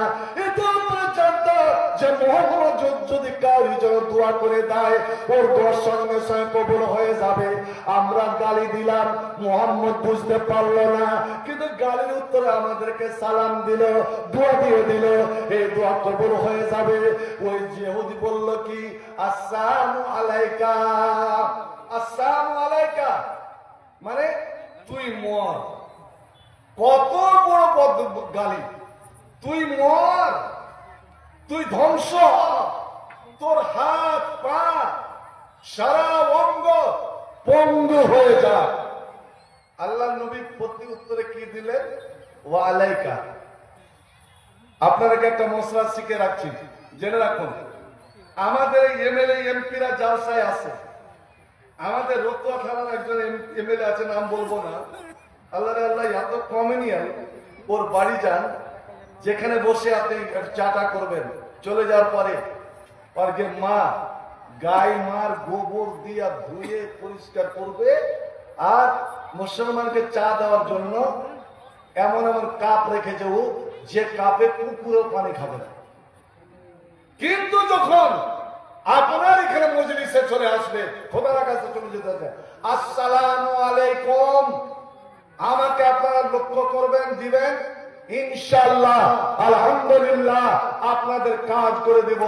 এটা ওরা জানতো যে মোহাম্মদ যদি কারোর জন্য দোয়া করে দেয়, ওর দোয়ার সঙ্গে সঙ্গে কবুল হয়ে যাবে। আমরা গালি দিলাম, মোহাম্মদ বুঝতে পারলো না, কিন্তু গালির উত্তরে আমাদেরকে সালাম দিল, দোয়া দিয়ে দিল, এই দোয়া কবুল হয়ে যাবে। ওই ইহুদি বলল কি আসসালামু আলাইকা, আসসালামু আলাইকা মানে তুই মর। কত বড় গালি! তুই মর, তুই ধ্বংস, তোর হাত পা সারা অঙ্গ পঙ্গু হয়ে যা। আল্লাহ নবী প্রতি উত্তরে কি দিলেন? ওয়া আলাইকা। আপনাদেরকে একটা মশলা শিখে রাখছি, জেনে রাখুন। আমাদের এমএলএ এমপিরা জালসায় আছে। আমাদের রতুয়া থানার একজন এমএলএ আছে, নাম বলবো না। আল্লাহ আল্লাহ এত কমেনিয়াল, ওর বাড়ি যান, যেখানে বসে আপনি চাটা করবেন, চলে যাওয়ার পরে আর যে মা গাই মার গোবর দিয়া ধুয়ে পরিষ্কার করবে, আর মুসলমানকে চা দেওয়ার জন্য এমন এমন কাপ রেখেছে ও, যে কাপে কুকুরেও পানি খাবে না। কিন্তু যখন আপনার এখানে মজলিসে চলে আসবে, খোদার কাছে চলে যেতে হবে, আসসালামু আলাইকুম, আমাকে আপনারা লক্ষ্য করবেন, দিবেন ইনশাআল্লাহ, আলহামদুলিল্লাহ, আপনাদের কাজ করে দিব।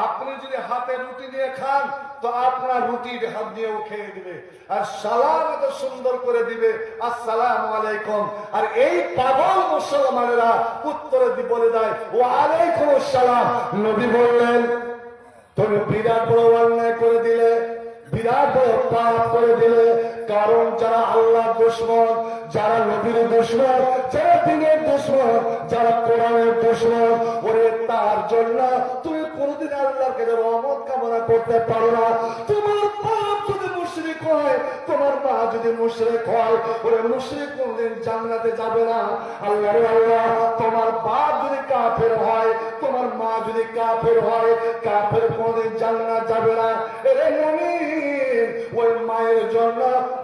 আপনি যদি হাতে রুটি নিয়ে খান, তো আপনার রুটির হাত দিয়েও খেয়ে দিবে, আর সালাম এত সুন্দর করে দিবে, আসসালামু আলাইকুম। আর এই পাগল মুসলমানেরা উত্তরে বলে দেয় ওয়া আলাইকুম আসসালাম। নবী বললেন তুমি বিরাট বড় অন্যায় করে দিলে, বিরাট বড় পাপ করে দিলে। কারণ যারা আল্লাহর দুশমন, যারা নবীর দুশমন, যারা দ্বীনের দুশমন, যারা কোরআনের দুশমন, ওরে তার জন্য তুমি কোনদিন আল্লাহর কাছে রহমত কামনা করতে পারো না। তোমার বাপ যদি মুশরিক হয়, তোমার মা যদি মুশরিক হয়, ওরে মুশরিক কোনদিন জান্নাতে যাবে না। আল্লাহর আল্লাহ, তোমার বাপ যদি কাফের হয়, তোমার মা যদি কাফের হয়, কাফের কোনদিন জান্নাত যাবে না। এরে মুমিন, ওই মায়ের জন্য,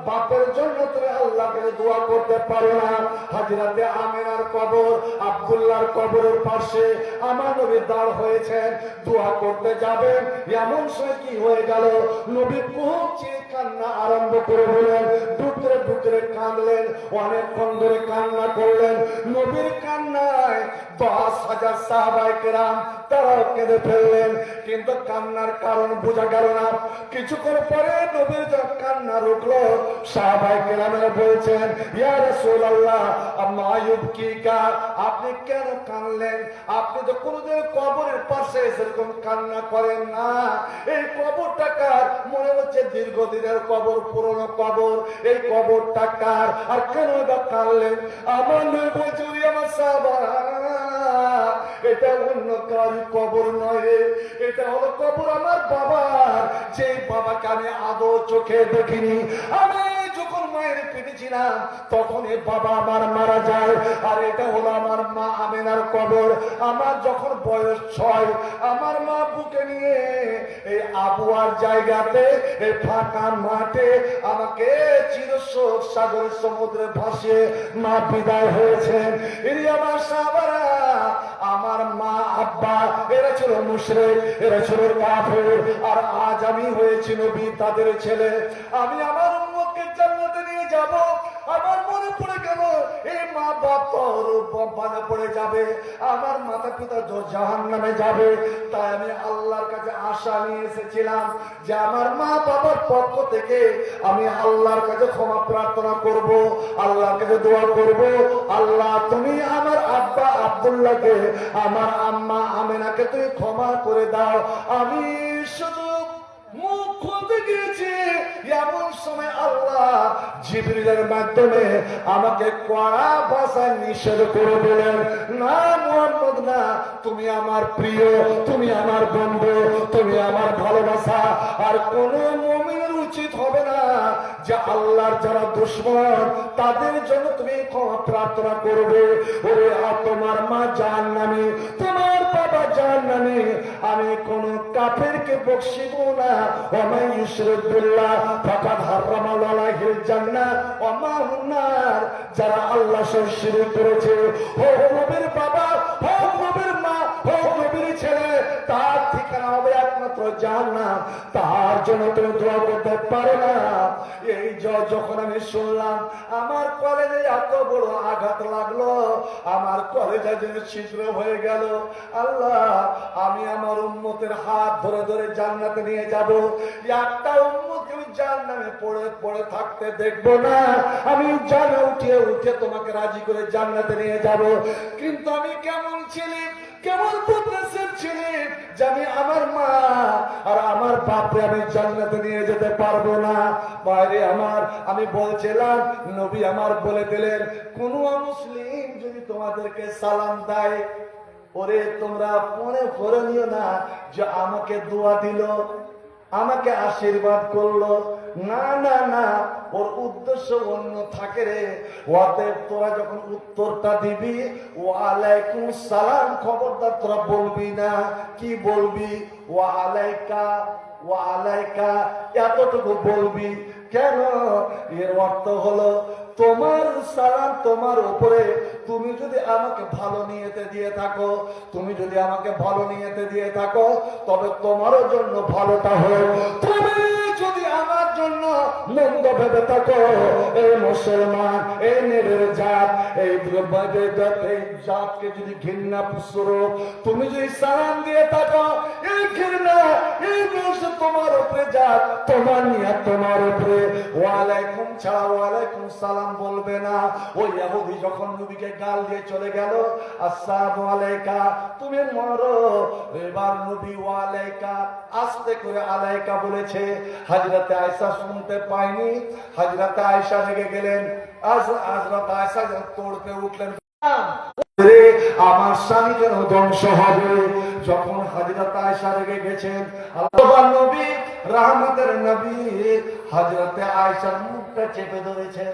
বাপের জন্য তুমি আল্লাহকে দোয়া করতে পারো না। হাজরাতে আমিনার কবর, আব্দুল্লাহর কবরের পাশে আমার নবী দাঁড় হয়েছেন, দোয়া করতে যাবেন, এমন সময় কি হয়ে গেল, নবী পৌঁছে কান্না আরম্ভ করে দিলেন, ডুকরে ডুকরে কাঁদলেন, অনেকক্ষণ ধরে কান্না করলেন। নবীর কান্নায় 10,000 সাহাবায়ে কেরাম তারাও কেঁদে ফেললেন, কিন্তু কান্নার কারণ বোঝা গেল না। কিছুক্ষণ পরে নবীর যখন কান্না রুকলো, সাহাবায়ে কেরামেরা বলছেন ইয়া রাসূলুল্লাহ আম্মা ইউবকিকা, আপনি কেন কাঁদলেন? আপনি তো কোনদিন কবরের পাশে এরকম কান্না করেন না। এই কবরটা কার? মনে হচ্ছে দীর্ঘদিনের কবর, পুরনো কবর, এই কবরটা কার? আর কেন এটা কাঁদলেন? আমার নবী বলছে আমার সাহাবারা, এটা অন্য কার কবর নয়, এটা হলো কবর আমার বাবার, যে বাবাকে আমি আদৌ চোখে দেখিনি। আমি যখন মায়ের পেটে ছিলাম তখন এই বাবা আমার মারা যায়, আর এটা হলো আমার মা আমিনার কবর। আমার যখন বয়স 6, আমার মা বুকে নিয়ে এই আবুয়ার জায়গাতে, এই ফাঁকা মাঠে আমাকে চিরশোক সাগরের সমুদ্রে ভাসিয়ে মা বিদায় হয়েছেন। এরই আমার সাহাবারা, আমার মা আব্বা এরা ছিল মুশরিক, এরা ছিল কাফের, আর আজ আমি হয়েছি নবী তাদের ছেলে। আমি আমার উম্মতকে জান্নাতে নিয়ে যাব। আমার মনে পড়ে গেল, এই মা বাপ তোর বানা পড়ে যাবে, আমার মাতা পিতা জাহান্নামে যাবে। তাই আমি আল্লাহর কাছে আশা নিয়ে এসেছিলাম যে আমার মা বাবার পক্ষ থেকে আমি আল্লাহর কাছে ক্ষমা প্রার্থনা করব, আল্লাহর কাছে দোয়া করব, আল্লাহ তুমি আমার আব্বা আব্দুল্লাহকে, আমার আম্মা আমেনাকে তুমি ক্ষমা করে দাও। আমি শুধু মুখ খুলতে গিয়েছি, এমন সময় আল্লাহ জিবরিলের মাধ্যমে আমাকে কড়া ভাষায় নিষেধ করে দিলেন, না মুহাম্মদ না, তুমি আমার প্রিয়, তুমি আমার বন্ধু, তুমি আমার ভালোবাসা। আর কোন মুমিনের উচিত হবে না যে আল্লাহর যারা দুশমন তাদের জন্য তুমি ক্ষমা প্রার্থনা করবে। ওরে তোমার মা জাহান্নামী, তোমার বাবা জাহান্নামী, আমি কোন কাফেরকে বকশিব না। ওমা ইউশরিক বিল্লাহ ফাকাদ হারামাল্লাহু আলাইহিল জান্নাহ ওয়া মাহুন নার। যারা আল্লাহর সাথে শিরক করেছে, হোক নবীর বাবা, হোক নবীর মা, হোক নবীর ছেলে, তার ঠিকানা হবে একমাত্র জাহান্নাম। তার জন্য তুমি দোয়া করতে পারো না। এই যখন আমি শুনলাম, আমার কলেজে এত বড় আঘাত লাগলো, আমার কলেজে যেন ছিদ্র হয়ে গেল। আল্লাহ, আমি আমার উম্মতের হাত ধরে ধরে জান্নাতে নিয়ে যাব, একটা উম্মতকে জাহান্নামে পড়ে পড়ে থাকতে দেখবো না। আমি জানে উঠিয়ে উঠে তোমাকে রাজি করে জান্নাতে নিয়ে যাব। কিন্তু আমি কেমন ছিলি, কেমন বদনসিব ছিলি যে আমি আমার মা আর আমার বাপরে আমি জান্নাতে নিয়ে যেতে পারবো না। বাইরে আমার, আমি বলছিলাম, নবী আমার বলে দিলেন, কোন মুসলিম যদি তোমাদেরকে সালাম দেয়, ওরে তোমরা মনে করে নিও না যে আমাকে দোয়া দিল, আমাকে আশীর্বাদ করলো, না না না, ওর উদ্দেশ্য অন্য থাকে রে। অতএব তোরা যখন উত্তরটা দিবি, ওয়ালাইকুম সালাম, খবরদার তোরা বলবি না। কি বলবি? ওয়ালাইকা, ওয়ালাইকা, এতটুকু বলবি। কেন? এর অর্থ হলো তোমার সালাম তোমার উপরে, তুমি যদি আমাকে ভালো নিয়েতে দিয়ে থাকো, তুমি যদি আমাকে ভালো নিয়েতে দিয়ে থাকো, তবে তোমারও জন্য ভালোটা হোক। তুমি যদি আমার জন্য মন্দ ভেবে থাকো, এই মুসলমান, এই নেবের জাত, এই জাতকে যদি ঘৃণা স্বরূপ তুমি যদি সালাম দিয়ে থাকো, এই ঘৃণা, এই বংশ তোমার উপরে জাত, তোমার নিয়ে তোমার উপরে ওয়ালাইকুম ছাড়া ওয়ালাইকুম সালাম বলবে না। ওই ইহুদি যখন নবীকে গাল দিয়ে চলে গেল, আসসালামু আলাইকা, তুমি মরো। এবার নবী ওয়ালাইকা আস্তে করে আলাইকা বলেছে। হযরতে আয়েশা শুনতে পায়নি, হযরতে আয়েশা রেগে গেলেন। হযরতে আয়েশা তোড়তে উঠলেন, আমার স্বামী যেন ধ্বংস হবে। যখন হযরত আয়েশা রেগে গেছেন, আল্লাহর নবী, রহমতের নবী হযরতে আয়েশার মুখটা চেপে ধরেছেন।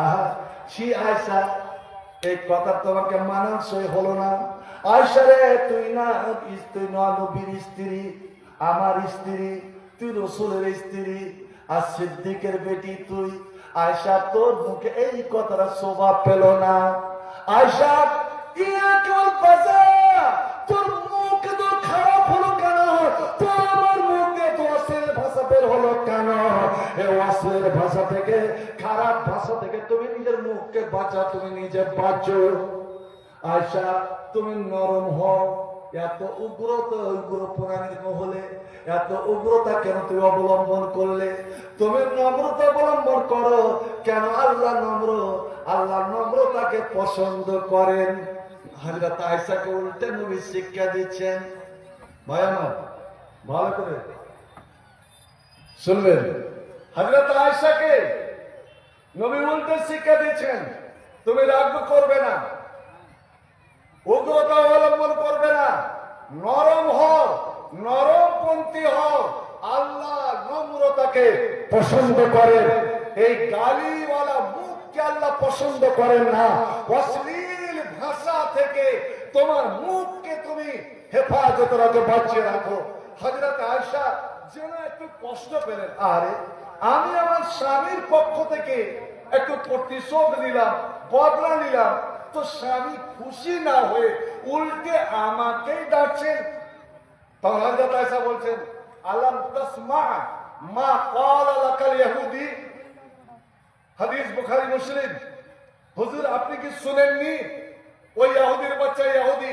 আহা, সে আয়েশা, এই কথা তোমাকে মানানসই হলো না। আয়েশা রে, তুই না নবীর স্ত্রী, আমার স্ত্রী, তুই রাসূলের স্ত্রী, আর সিদ্দিকের বেটি তুই। আয়েশা, তোর মুখে এই কথাটা শোভা পেল না। আয়েশা, তোর মুখ তো খারাপ হলো কেন? তোর আমার মুখে তো অশ্লীল ভাষা বের হলো কেন? এই অশ্লীল ভাষা থেকে, খারাপ ভাষা থেকে তুমি নিজের মুখকে বাঁচা, তুমি নিজে বাঁচো। আয়েশা, তুমি নরম হও। এত উগ্রতা, উগ্র প্রাণীর হলে এত উগ্রতা কেন তুমি অবলম্বন করলে? তুমি নম্রতা অবলম্বন করো কেন? আল্লাহ নম্র, আল্লাহ নম্রতাকে পছন্দ করেন। হযরত আয়েশাকে উল্টে নবী শিক্ষা দিচ্ছেন। ভাই আমার, ভালো করে শুনবেন, হযরত আয়েশাকে নবী উল্টে শিক্ষা দিচ্ছেন, তুমি রাগ করবে না, উগ্রতা অবলম্বন করবে না, নরম হও, নরমপন্থী হও। আল্লাহ নম্রতাকে পছন্দ করেন। এই গালিওয়ালা মুখকে আল্লাহ পছন্দ করেন না। অশ্লীল ভাষা থেকে তোমার মুখকে তুমি হেফাজত রাখো, বাঁচিয়ে রাখো। হযরত আয়েশা যেন একটু কষ্ট পেলেন, আরে আমি আমার স্বামীর পক্ষ থেকে একটু প্রতিশোধ নিলাম, বদলা নিলাম, তো স্বামী খুশি না হয়ে উল্টে আমাকেই ডাকছেন। তখন হযরত আয়েশা বলছেন, আলাম তাসমা মা ক্বালা লাকাল ইহুদি, হাদিস বুখারী মুসলিম। হুজুর আপনি কি শুনেননি ওই ইহুদির বাচ্চা ইহুদি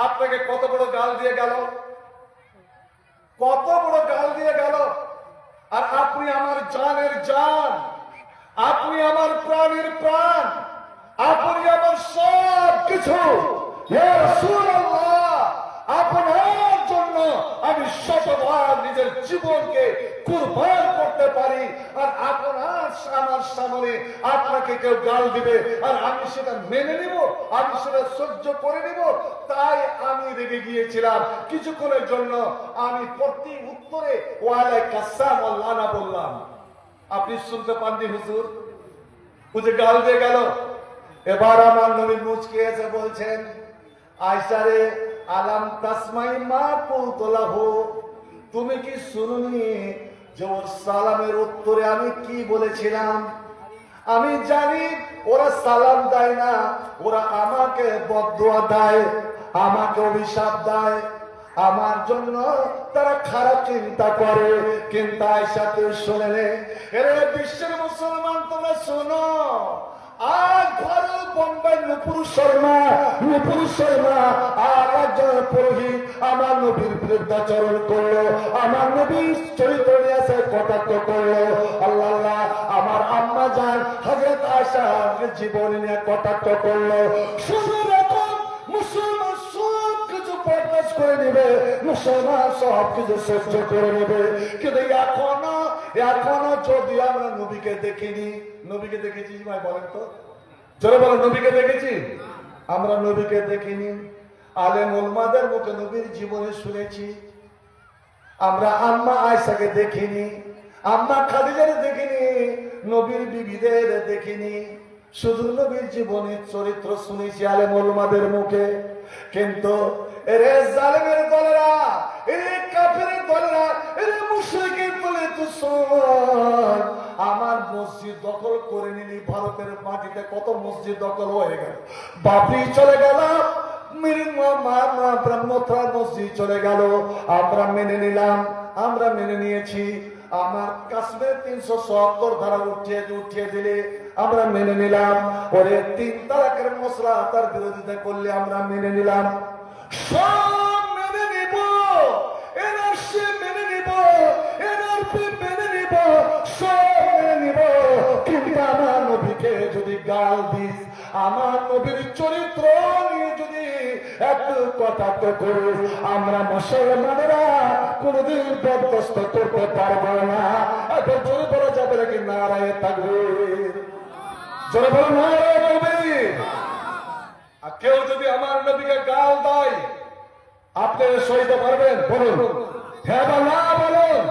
আপনাকে কত বড় গাল দিয়ে গেল, কত বড় গাল দিয়ে গেল। আর আপনি আমার জানের জান, আপনি আমার প্রাণের প্রাণ, আপনি আমার সব কিছু। হে রাসূলুল্লাহ, আপনার জন্য আমি শতবার নিজের জীবনকে কুরবান করতে পারি। আর আপনার আমার সামনে আপনাকে কেউ গাল দিবে আর আমি সেটা মেনে নিব, আমি সেটা সহ্য করে নিব। তাই আমি রেগে গিয়েছিলাম কিছুক্ষণের জন্য। আমি প্রতি উত্তরে ওয়ালাইকুম আসসালাম ওয়া লানা বললাম। আপনি শুনতে পাননি হুজুর? বুঝে গাল দিয়ে গেল। এবার আমার নবী মুচকে এসে বলছেন, আয়সারে আলাম তাসমাই মা কুলতলাহু, তুমি কি শুনুনি যে ওর সালামের উত্তরে আমি কি বলেছিলাম? আমি জানি ওরা সালাম দেয় না, ওরা আমাকে বদদুয়া দেয়, আমাকে অভিশাপ দেয়, আমার জন্য তারা খারাপ চিন্তা করে। কিন্তু আয়সা তুই শুনে নে, এরা বিশ্বের মুসলমান, তোমরা শোনো। আজ ভারত বোম্বাই নুপুর শর্মা আর একজন পুরোহিত আমার নবীর বিরুদ্ধাচরণ করলো, আমার নবীর চরিত্র নিয়ে আসে কটাক্ষ করলো। আল্লাহ আল্লাহ, আমার আম্মা জান হযরত আয়েশা জীবন নিয়ে কটাক্ষ করলো। শুধু রকম মুসলমান সব কিছু বরদাস্ত করে নেবে, মুসলমান সব কিছু সহ্য করে নেবে। কিন্তু এখনো যদি আমরা নবীকে দেখিনি, নবীকে দেখেছি ভাই বলেন তো, জোরে বলেন নবীকে দেখেছি? আমরা নবীকে দেখিনি। আলেম উলামাদের মুখে নবীর জীবনে শুনেছি। আমরা আম্মা আয়েশাকে দেখিনি, আম্মা খাদিজার দেখিনি, নবীর বিবিদের দেখিনি। শুধু নবীর জীবনের চরিত্র শুনেছি আলেম উলামাদের মুখে। কিন্তু এরে জালেমের দলেরা, এরে কাফেরের দলেরা, এরে মুশরিকের দলে তো শোন, আমার মসজিদ দখল করে নিলি। ভারতের মাটিতে কত মসজিদ দখল হয়ে গেল, বাবরি চলে গেল, ব্রহ্মপুত্র মসজিদ চলে গেল। আমরা মেনে নিলাম, আমরা মেনে নিয়েছি। আমার কাশ্মীর 370 ধারা উঠিয়ে দিলে আমরা মেনে নিলাম। ওরে 3 তালাকের মশলা তার বিরোধিতা করলে আমরা মেনে নিলাম। সব মেনে নিব, এনআরসি মেনে নিব, এনআরপি মেনে নিব, সব মেনে নিব। কিন্তু আমার নবীকে যদি গাল দিস, আমার নবীর চরিত্র নিয়ে যদি একটু কটাক্ষ করিস, আমরা মুসলমানেরা কোনদিন বরদাস্ত করতে পারবো না। এখন জোরে বলা যাবে নাকি নারায়ে তাকবীর? জোরে বলো নারায়ে তাকবীর। আর কেউ যদি আমার নবীকে গাল দেয়, আপনি সইতে পারবেন? বলুন হ্যাঁ বা না বলুন।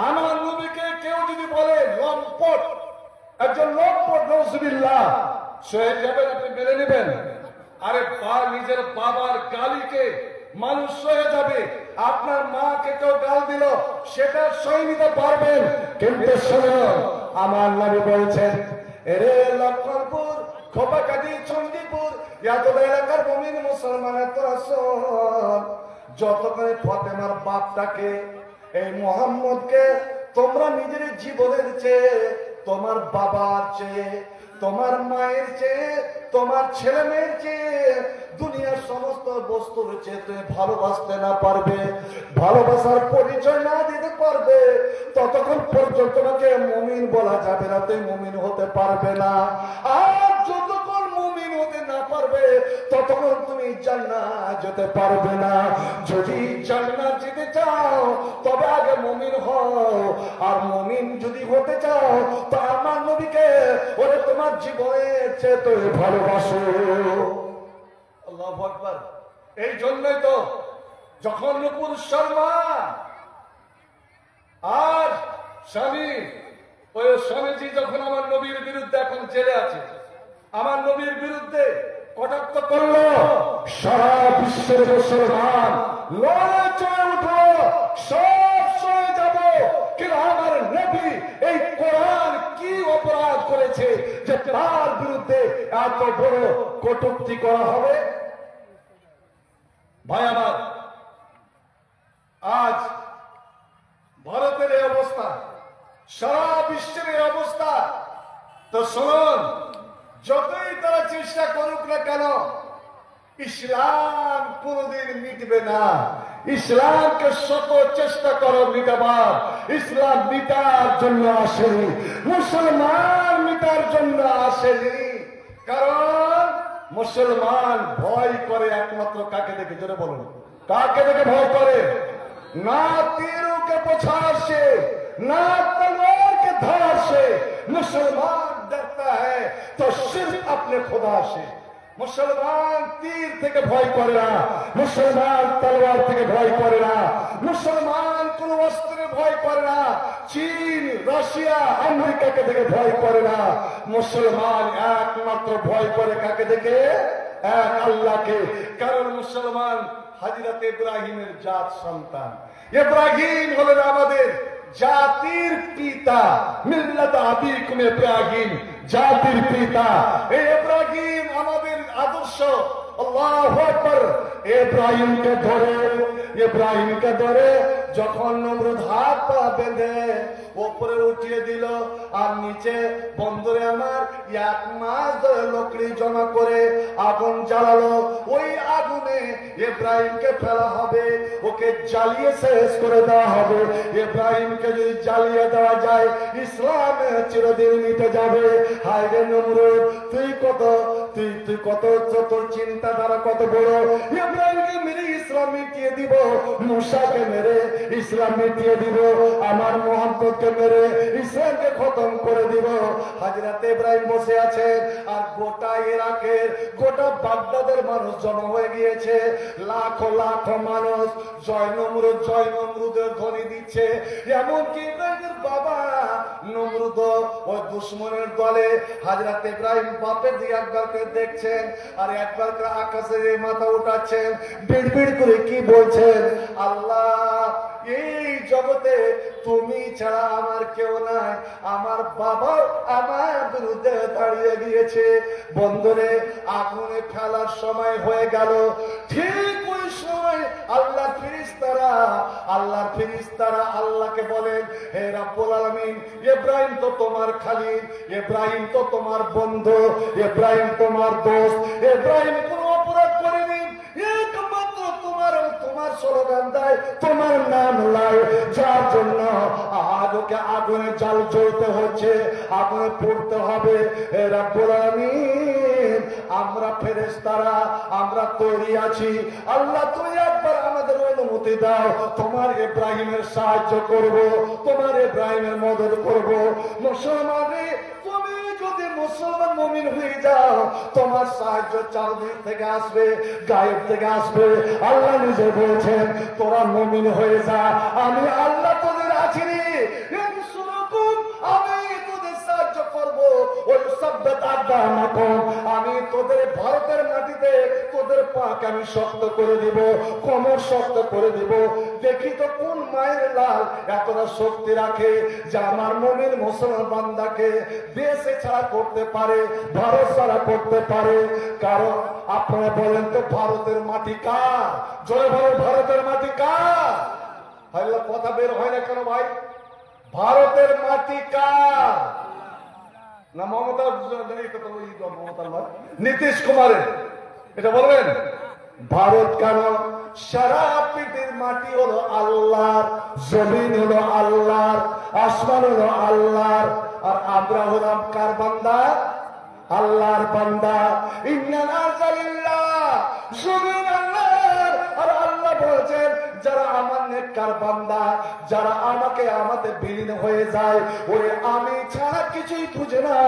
আমার নবীকে কেউ যদি বলে লম্পট, একজন লম্পট, নাউজুবিল্লাহ, সয়ে যাবেন? আপনি মেনে নেবেন? আরে নিজের বাবার গালিকে মানুষ সয়ে যাবে, আপনার মাকে কেউ গাল দিল সেটা সয়ে নিতে পারবেন। কিন্তু শুনুন, আমার নবী বলছেন, এরে লক্ষণপুর, খোপাকাটি, চণ্ডীপুর, এত এলাকার মুমিন মুসলমানের তোরা শোন, যতক্ষণ ফাতেমার বাপটাকে, এই মোহাম্মদকে তোমরা নিজের জীবনের চেয়ে, তোমার বাবার চেয়ে, তোমার মায়ের চেয়ে, তোমার ছেলে মেয়ের চেয়ে, দুনিয়ার সমস্ত বস্তুর চেয়ে তুমি ভালোবাসতে না পারবে, ভালোবাসার পরিচয় না দিতে পারবে, ততক্ষণ পর্যন্ত তোমাকে মুমিন বলা যাবে না, তুমি মুমিন হতে পারবে না। আর যতক্ষণ মুমিন হতে না পারবে, ততক্ষণ তুমি জান্নাত যেতে পারবে না। যদি জান্নাত যেতে চাও তবে আগে মুমিন হও, আর মুমিন যদি হতে চাও তো আমার নবীকে ওরে তোমার জীবনের চেয়ে তো ভালোবাসো। আল্লাহু আকবার। এই জন্যই তো যখন নুপুর শর্মা আর স্বামীজি যখন আমার নবীর বিরুদ্ধে এখন জেলে আছে, আমার নবীর বিরুদ্ধে কটাক্ষ করলো, সারা বিশ্বের মুসলমান লড়াই চলে উঠলো, সব সয়ে যাব। কিন্তু আমার নবী এই কোরআন কি অপরাধ করেছে যে তার বিরুদ্ধে এত বড় কটূক্তি করা হবে? ভাই আমার, আজ ভারতের এই অবস্থা, সারা বিশ্বের এই অবস্থা, তো শুনুন, যতই তারা চেষ্টা করুক না কেন, ইসলাম কোনদিন মিটবে না। ইসলামকে শত চেষ্টা করো মিটাবার, ইসলাম মিটার জন্য আসেনি, মুসলমান মিটার জন্য আসেনি। কারণ মুসলমান ভয় করে একমাত্র কাকে দেখে, জোরে বলুন, কাকে দেখে ভয় করে? না तीरों के बौछार से, ना तलवार के धार से मुसलमान डरता है तो सिर्फ अपने खुदा से। মুসলমান তীর থেকে ভয় করে না, মুসলমান তলোয়ার থেকে ভয় করে না, মুসলমান কোন অস্ত্রে ভয় করে না, চীন, রাশিয়া, আমেরিকাকে দেখে ভয় করে না। মুসলমান একমাত্র ভয় করে কাকে দেখে? এক আল্লাহকে। কারণ মুসলমান হযরত ইব্রাহিমের জাত সন্তান। ইব্রাহিম হলেন আমাদের জাতির পিতা, মিল্লাত আবিকুম ইব্রাহিম, জাতির পিতা। এই ইব্রাহিম আমাদের আদর্শ। আল্লাহু আকবার। ইব্রাহিমকে ধরে যখন নমরুদ হাত পা বেঁধে উপরে উঠিয়ে দিল, আর নিচে বন্ধুরে আমার 1 মাস ধরে লকড়ি জমা করে আগুন জ্বালালো। ওই আগুনে ইব্রাহিমকে ফেলা হবে, ওকে জ্বালিয়ে শেষ করে দেওয়া হবে। ইব্রাহিমকে যদি জ্বালিয়ে দেওয়া যায়, ইসলামে চিরদিন মিটে যাবে। হায় রে নমরুদ, তুই কত তোর চিন্তাধারা কত বড়। ইব্রাহিমকে মেরে ইসলাম মিটিয়ে দিব, মুসাকে মেরে ইসলাম মিটিয়ে দিব, আমার মোহাম্মদকে মেরে ইসলামকে খতম করে দিব। হযরত ইব্রাহিম বসে আছেন, আর গোটা ইরাকের, গোটা বাগদাদের মানুষ জমা হয়ে গিয়েছে। লাখো লাখো মানুষ জয় নমরুদের ধ্বনি দিচ্ছে। এমনকি ইব্রাহিমের বাবা নমরুদ ওই দুশ্মনের দলে। হযরত ইব্রাহিম বাপের দিকে একবার করে দেখছেন, আর একবার করে আকাশে মাথা উঠাচ্ছেন, বিড়বিড় করে কি বলছেন? আল্লাহ, এই জগতে তুমি ছাড়া আমার কেউ নাই, আমার বাবা আমার বিরুদ্ধে দাঁড়িয়ে গিয়েছে। বন্ধুরে, আগুনে ফেলার সময় হয়ে গেল। ঠিক ওই সময় আল্লাহর ফেরেশতারা আল্লাহকে বলেন, হে রাব্বুল আলামিন, ইব্রাহিম তো তোমার খালিল, ইব্রাহিম তো তোমার বন্ধু, ইব্রাহিম তোমার দোস্ত, ইব্রাহিম কোনো অপরাধ করেনি, একমাত্র তোমার স্লোগান দেয়, তোমার নাম লাই, যার জন্য আজকে আগুনে জাল জ্বলতে হচ্ছে, আগুনে পড়তে হবে। হে রাব্বুল আলামিন, আমরা ফেরেশতারা আমরা তৈরি আছি। আল্লাহ, তুমি একবার আমাদের অনুমতি দাও, তোমার ইব্রাহিমের সাহায্য করব, তোমার ইব্রাহিমের মদদ করব। মুসলমানে, তুমি যদি মুসলমান মুমিন হয়ে যাও, তোমার সাহায্য চারদিক থেকে আসবে, গায়েব থেকে আসবে। আল্লাহ নিজে বলছেন, তোরা মুমিন হয়ে যা, আমি আল্লাহ তোদের আছি। আমি তোদের সাহায্য করব। ওই আমি তোদের ভারতের মাটিতে তোদের পাকে আমি শক্ত করে দিব, কোমর শক্ত করে দিব। দেখি তো কোন মায়ের লাল এতটা শক্তি রাখে যে আমার মুমিন মুসলমান বান্দাকে দেশে ছাড়া করতে পারে, ভারত ছাড়া করতে পারে। কারণ আপনারা বলেন তো, ভারতের মাটি কার? জোরে বলেন, ভারতের মাটি কার? কথা বের হয় না কেন ভাই? ভারতের মাটি কার? না নীতিশ কুমারের? এটা বলবেন। ভারত কেন? সারা পৃথিবীর মাটি হলো আল্লাহর, জমিন হলো আল্লাহর, আসমান হলো আল্লাহর, আর আমরা হলাম কার বান্দা? আল্লাহর বান্দা। জমিন আল্লাহর, আর আল্লাহ বলছেন, যারা আমার নেককার বান্দা, যারা আমাদের বিলীন হয়ে যায়, ওরে আমি ছাড়া কিছুই খুঁজে না,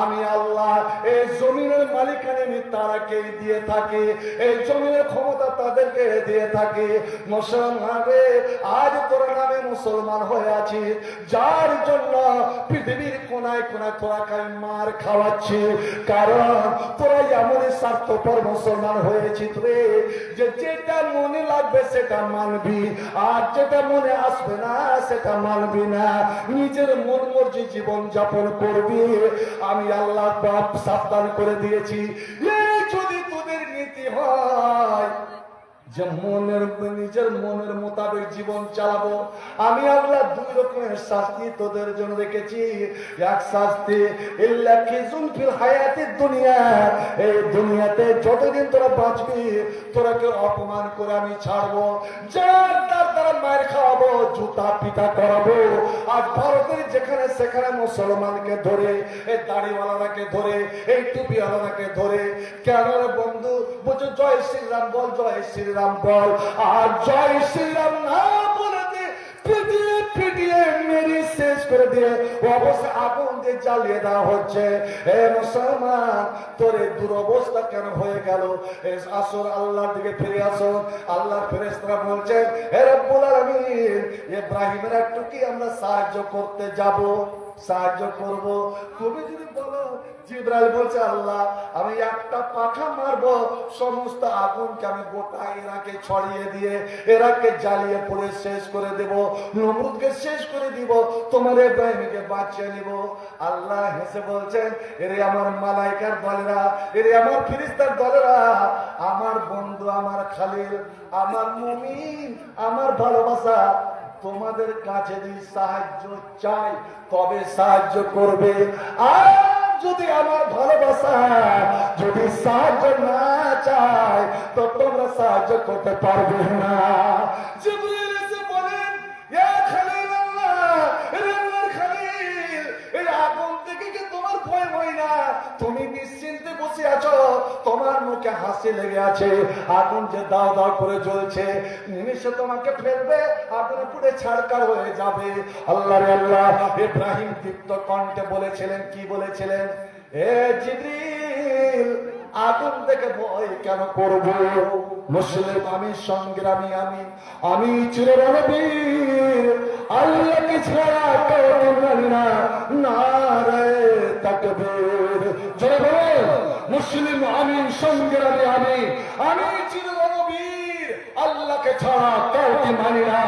আমি আল্লাহ এই জমিনের মালিকানা আমি তারাকেই দিয়ে থাকি, এই জমিনের ক্ষমতা তাদেরকে দিয়ে থাকি। মুসলমান, আজ তোর নামে মুসলমান হয়ে আছি, যার জন্য পৃথিবীর কোনায় কোনায় তোরাকে মার খাওয়াচ্ছি। কারণ তোরা এমনই স্বার্থপর মুসলমান হয়েছিস রে, যে যেটা মনে লাগবে সেটা মানবি, আর যেটা মনে আসবে না সেটা মানবি না, নিজের মন মর্জি জীবন যাপন করবি। আমি আল্লাহ বাপ সাবধান করে দিয়েছি, এই যদি তোদের নীতি হয়, যে নিজের মনের মোতাবেক জীবন চালাবো। আমি আল্লাহ দুই রকমের শাস্তি তোদের জন্য রেখেছি। এক শাস্তি ইল্লা খিজুন ফিল হায়াতিদ দুনিয়া, এই দুনিয়াতে যতদিন তোরা বাঁচবি তোরাকে অপমান করে আমি ছাড়বো, যার তার দ্বারা মায়ের খাওয়াবো, জুতা পিটা করাবো। আজ ভারতের যেখানে সেখানে মুসলমানকে ধরে, এই দাড়িওয়ালাকে ধরে, এই টুপিওয়ালাকে ধরে, কেন রে বন্ধু বুঝো জয় শ্রীরাম বল, জয় শ্রীরাম বল। আর জয় শ্রীরাম না বলে পিটিয়ে পিটিয়ে মেরে শেষ করে দিয়ে অবশ্যই আগুন দিয়ে জ্বালিয়ে দেওয়া হচ্ছে। হে মুসলমান, তোর এই দুরবস্থা কেন হয়ে গেল? আসুন আল্লাহর দিকে ফিরে আসুন। আল্লাহর ফেরেশতারা বলছেন, হে রব্বুল আলামিন, ইব্রাহিমের একটু কি আমরা সাহায্য করতে যাব? সাহায্য করব। তুমি যদি বলো, জিবরাইল বলছে, আল্লাহ আমি একটা পাখা মারবো, সমস্ত আগুনকে আমি গোটা ইরাকে ছড়িয়ে দিয়ে ইরাককে জ্বালিয়ে পড়ে শেষ করে দেব, নমরুদকে শেষ করে দিব, তোমার ইব্রাহিমকে বাঁচিয়ে নিব। আল্লাহ হেসে বলছেন, এরে আমার মালাইকার দলেরা, এরে আমার ফেরেশতার দলেরা, আমার বন্ধু, আমার খালিল, আমার মুমিন, আমার ভালোবাসা, তোমাদের কাছে যদি সাহায্য চাই তবে সাহায্য করবে। আর যদি আমার ভালোবাসা যদি সাহায্য না চায় তো তোমরা সাহায্য করতে পারবে না। জিবরিল এসে বলেন, ইয়া খলিলুল্লাহ, হে আল্লাহর খলিল, এই আগুন থেকে কি তোমার ভয় হয় না? তুমি নিশ্চিন্তে বসে আছো, তোমার মুখে হাসি লেগে আছে, আগুন যে দাও দাও করে জ্বলছে, নিমিষে তোমাকে ফেলবে, আগুনে পুড়ে ছাড়কার হয়ে যাবে। আল্লাহ রে আল্লাহ, ইব্রাহিম দীপ্ত কণ্ঠে বলেছিলেন, কি বলেছিলেন? এ জিবরিল, আগুন থেকে ভয় কেন করব? মুসলিম আমি, সংগ্রামী আমি, আমি চিররণবীর, আল্লাহকে ছাড়া কেউ মানি না, নারে তাকবীর। জোরে বলেন, মুসলিম আমি, সংগ্রামী আমি, আমি চিররণবীর, আল্লাহকে ছাড়া কাউকে মানি না,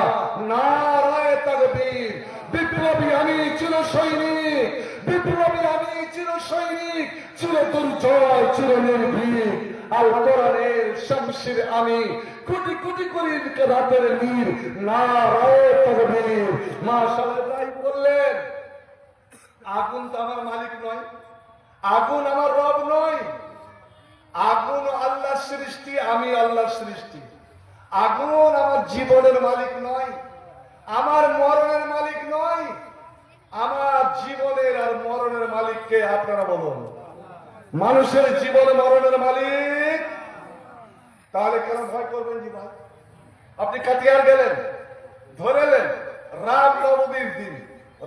নারে তাকবীর। বিপ্লবী আমি, চির সৈনিক, বিপ্লবী আমি, চির সৈনিক, চির দুর্জয়, চির নির্ভীক, আল কোরআনের শমশির আমি, কোটি কোটি কোটি রাতের নীর, নারায়ে তাকবীর। মাশাআল্লাহ। ইব্রাহিম বললেন, আগুন তো আমার মালিক নয়, আগুন আমার রব নয়, আগুন আল্লাহর সৃষ্টি, আমি আল্লাহর সৃষ্টি। আগুন আমার জীবনের মালিক নয়, আমার মরণের মালিক নয়। আমার জীবনের আর মরণের মালিককে আপনারা বলুন। মানুষের জীবন মরণের মালিক। তাহলে কেন ভয় করবেন? জি ভাই, আপনি কাটিয়ার গেলেন, ধরেলেন রাম নবমীর দিন,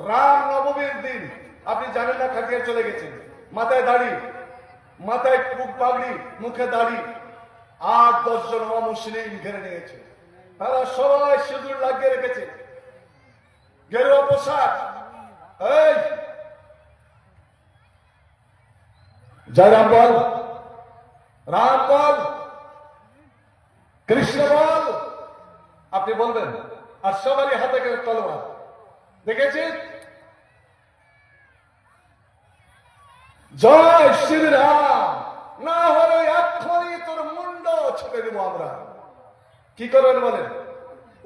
রাম নবমীর দিন আপনি জানেন না, কাটিয়ার চলে গেছেন, মাথায় দাড়ি, মাথায় পাগড়ি, মুখে দাড়ি, 8-10 জন অমুসলিম ঘিরে নিয়েছে, তারা সবাই সিঁদুর লাগিয়ে রেখেছে, গেরুয়া পোশাক। এই জয় রাম বল, রাম বল, কৃষ্ণ বল, আপনি বলবেন। আর সবারই হাতে করে তলোয়ার, দেখেছি? জয় শ্রীরাম না হলে এক্ষুনি তোর মুন্ড ছুটে দিব আমরা। কি করবেন বলেন?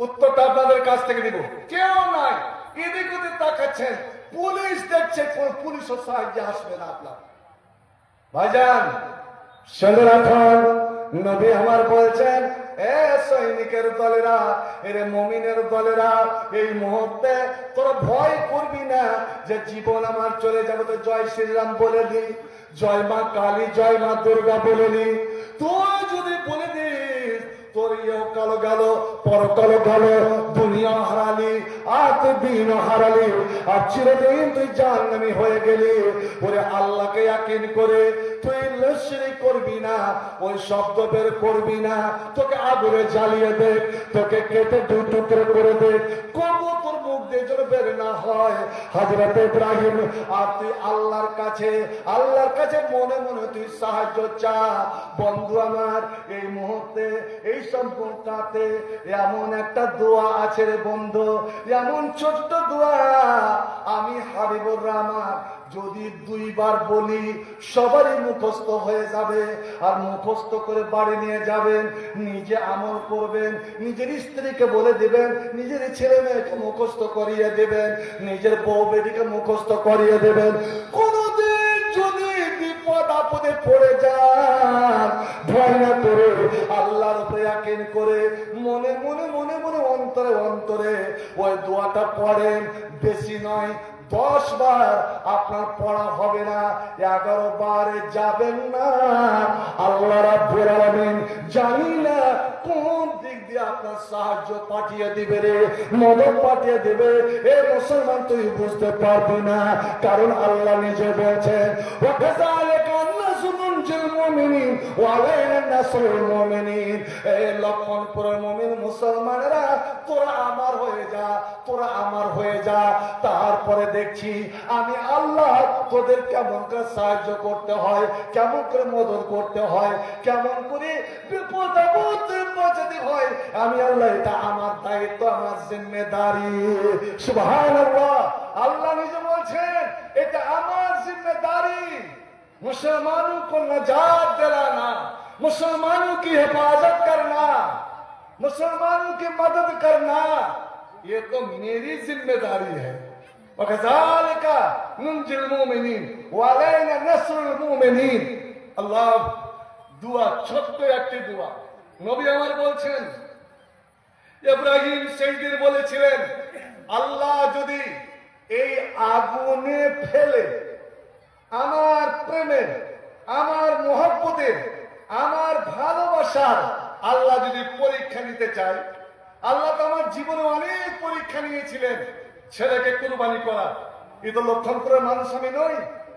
উত্তরটা আপনাদের কাছ থেকে দিব। কেউ নাই, এদিক ওদিক তাকাচ্ছেন, পুলিশ দেখছে, কোন পুলিশও সাহায্যে আসবে না আপনার। ভাইজান শুনে রাখুন, নবী আমার বলছেন, এ সৈনিকের দলেরা, এরে মুমিনের দলেরা, এই মুহূর্তে তোরা ভয় করবি না যে জীবন আমার চলে যাবে, তো জয় শ্রীরাম বলে দি, জয় মা কালী, জয় মা দুর্গা বলে দি। তুই যদি বলে দিস তোর ইয়েও কালো গেল, পরকালো গেল, দুনিয়া হারালি, আর তুই দিনও হারালি, আর চিরদিন তুই জাহান্নামী হয়ে গেলি। ওরে আল্লাহকে ইয়াকিন করে তুই লস্যি করবি না, ওই শব্দ বের করবি না, তোকে আগুনে জ্বালিয়ে দে, তোকে কেটে 2 টুকরো করে দে, কবু তোর মুখ দিয়ে যেন বের না হয়। হযরত ইব্রাহিম, আর তুই আল্লাহর কাছে মনে মনে তুই সাহায্য চা। বন্ধু আমার, এই মুহূর্তে এই সম্পর্কটাতে এমন একটা দোয়া আছে রে বন্ধু, এমন ছোট্ট দোয়া, আমি হাবিবুর রহমান যদি দুইবার বলি সবারই মুখস্থ হয়ে যাবে, আর মুখস্থ করে বাড়ি নিয়ে যাবেন, নিজে আমল করবেন, নিজের স্ত্রীকে বলে দিবেন, নিজের ছেলে মেয়েকে মুখস্থ করিয়ে দেবেন, নিজের বউ বেটিকে মুখস্থ করিয়ে দেবেন। কোনদিন যদি বিপদ আপদে পড়ে যান, ভয় না করে আল্লাহর উপরে ইয়াকিন করে মনে মনে মনে মনে অন্তরে অন্তরে ওই দোয়াটা পড়েন। বেশি নয়, 10 বার আপনার পড়া হবে না, 11 বারে যাবেন না। আল্লাহ রাব্বুল আলামিন জানি না কোন দিক দিয়ে আপনার সাহায্য পাঠিয়ে দিবে রে, মদত পাঠিয়ে দিবে। এ মুসলমান তুই বুঝতে পারবি না, কারণ আল্লাহ নিজে বলছেন ওয়াকাযালিকা নাসরুল মুমিনিন ওয়া আলাইনা নাসরুল মুমিনিন। এই লক্ষণপুরের মুমিন মুসলমানেরা তোরা আমার হয়ে যা, তোরা আমার হয়ে যা। তারপরে দেখছি আমি আল্লাহ তোদের কেমন করে সাহায্য করতে হয়, কেমন করে মদত করতে হয়, কেমন করে বিপদ আপদে বাঁচাতে হয়। আমি আল্লাহ, এটা আমার দায়িত্ব, আমার জিম্মেদারি। সুবহানাল্লাহ, আল্লাহ নিজে বলছেন এটা আমার জিম্মেদারি। मुसलमानों को नजात दिलाना, मुसलमानों की हिफाजत करना, मुसलमानों की मदद करना, ये तो मेरी जिम्मेदारी है। वकज़ालिका नुंजिल मुमिनीन व अलैना नसरुल मुमिनीन। আল্লাহ দুয়া, ছোট্ট একটি দোয়া নবী আমার বলছেন, ইব্রাহিম সেই দিন বলেছিলেন আল্লাহ যদি এই আগুনে ফেলে আমার প্রেমের, আমার মোহব্বতের, আমার ভালোবাসার আল্লাহ যদি পরীক্ষা নিতে চায়, আল্লাহ তো আমার জীবনে অনেক পরীক্ষা নিয়েছিলেন। ছেলেকে কুরবানি করা, এ তো লক্ষণপুরের মানুষ আমি নই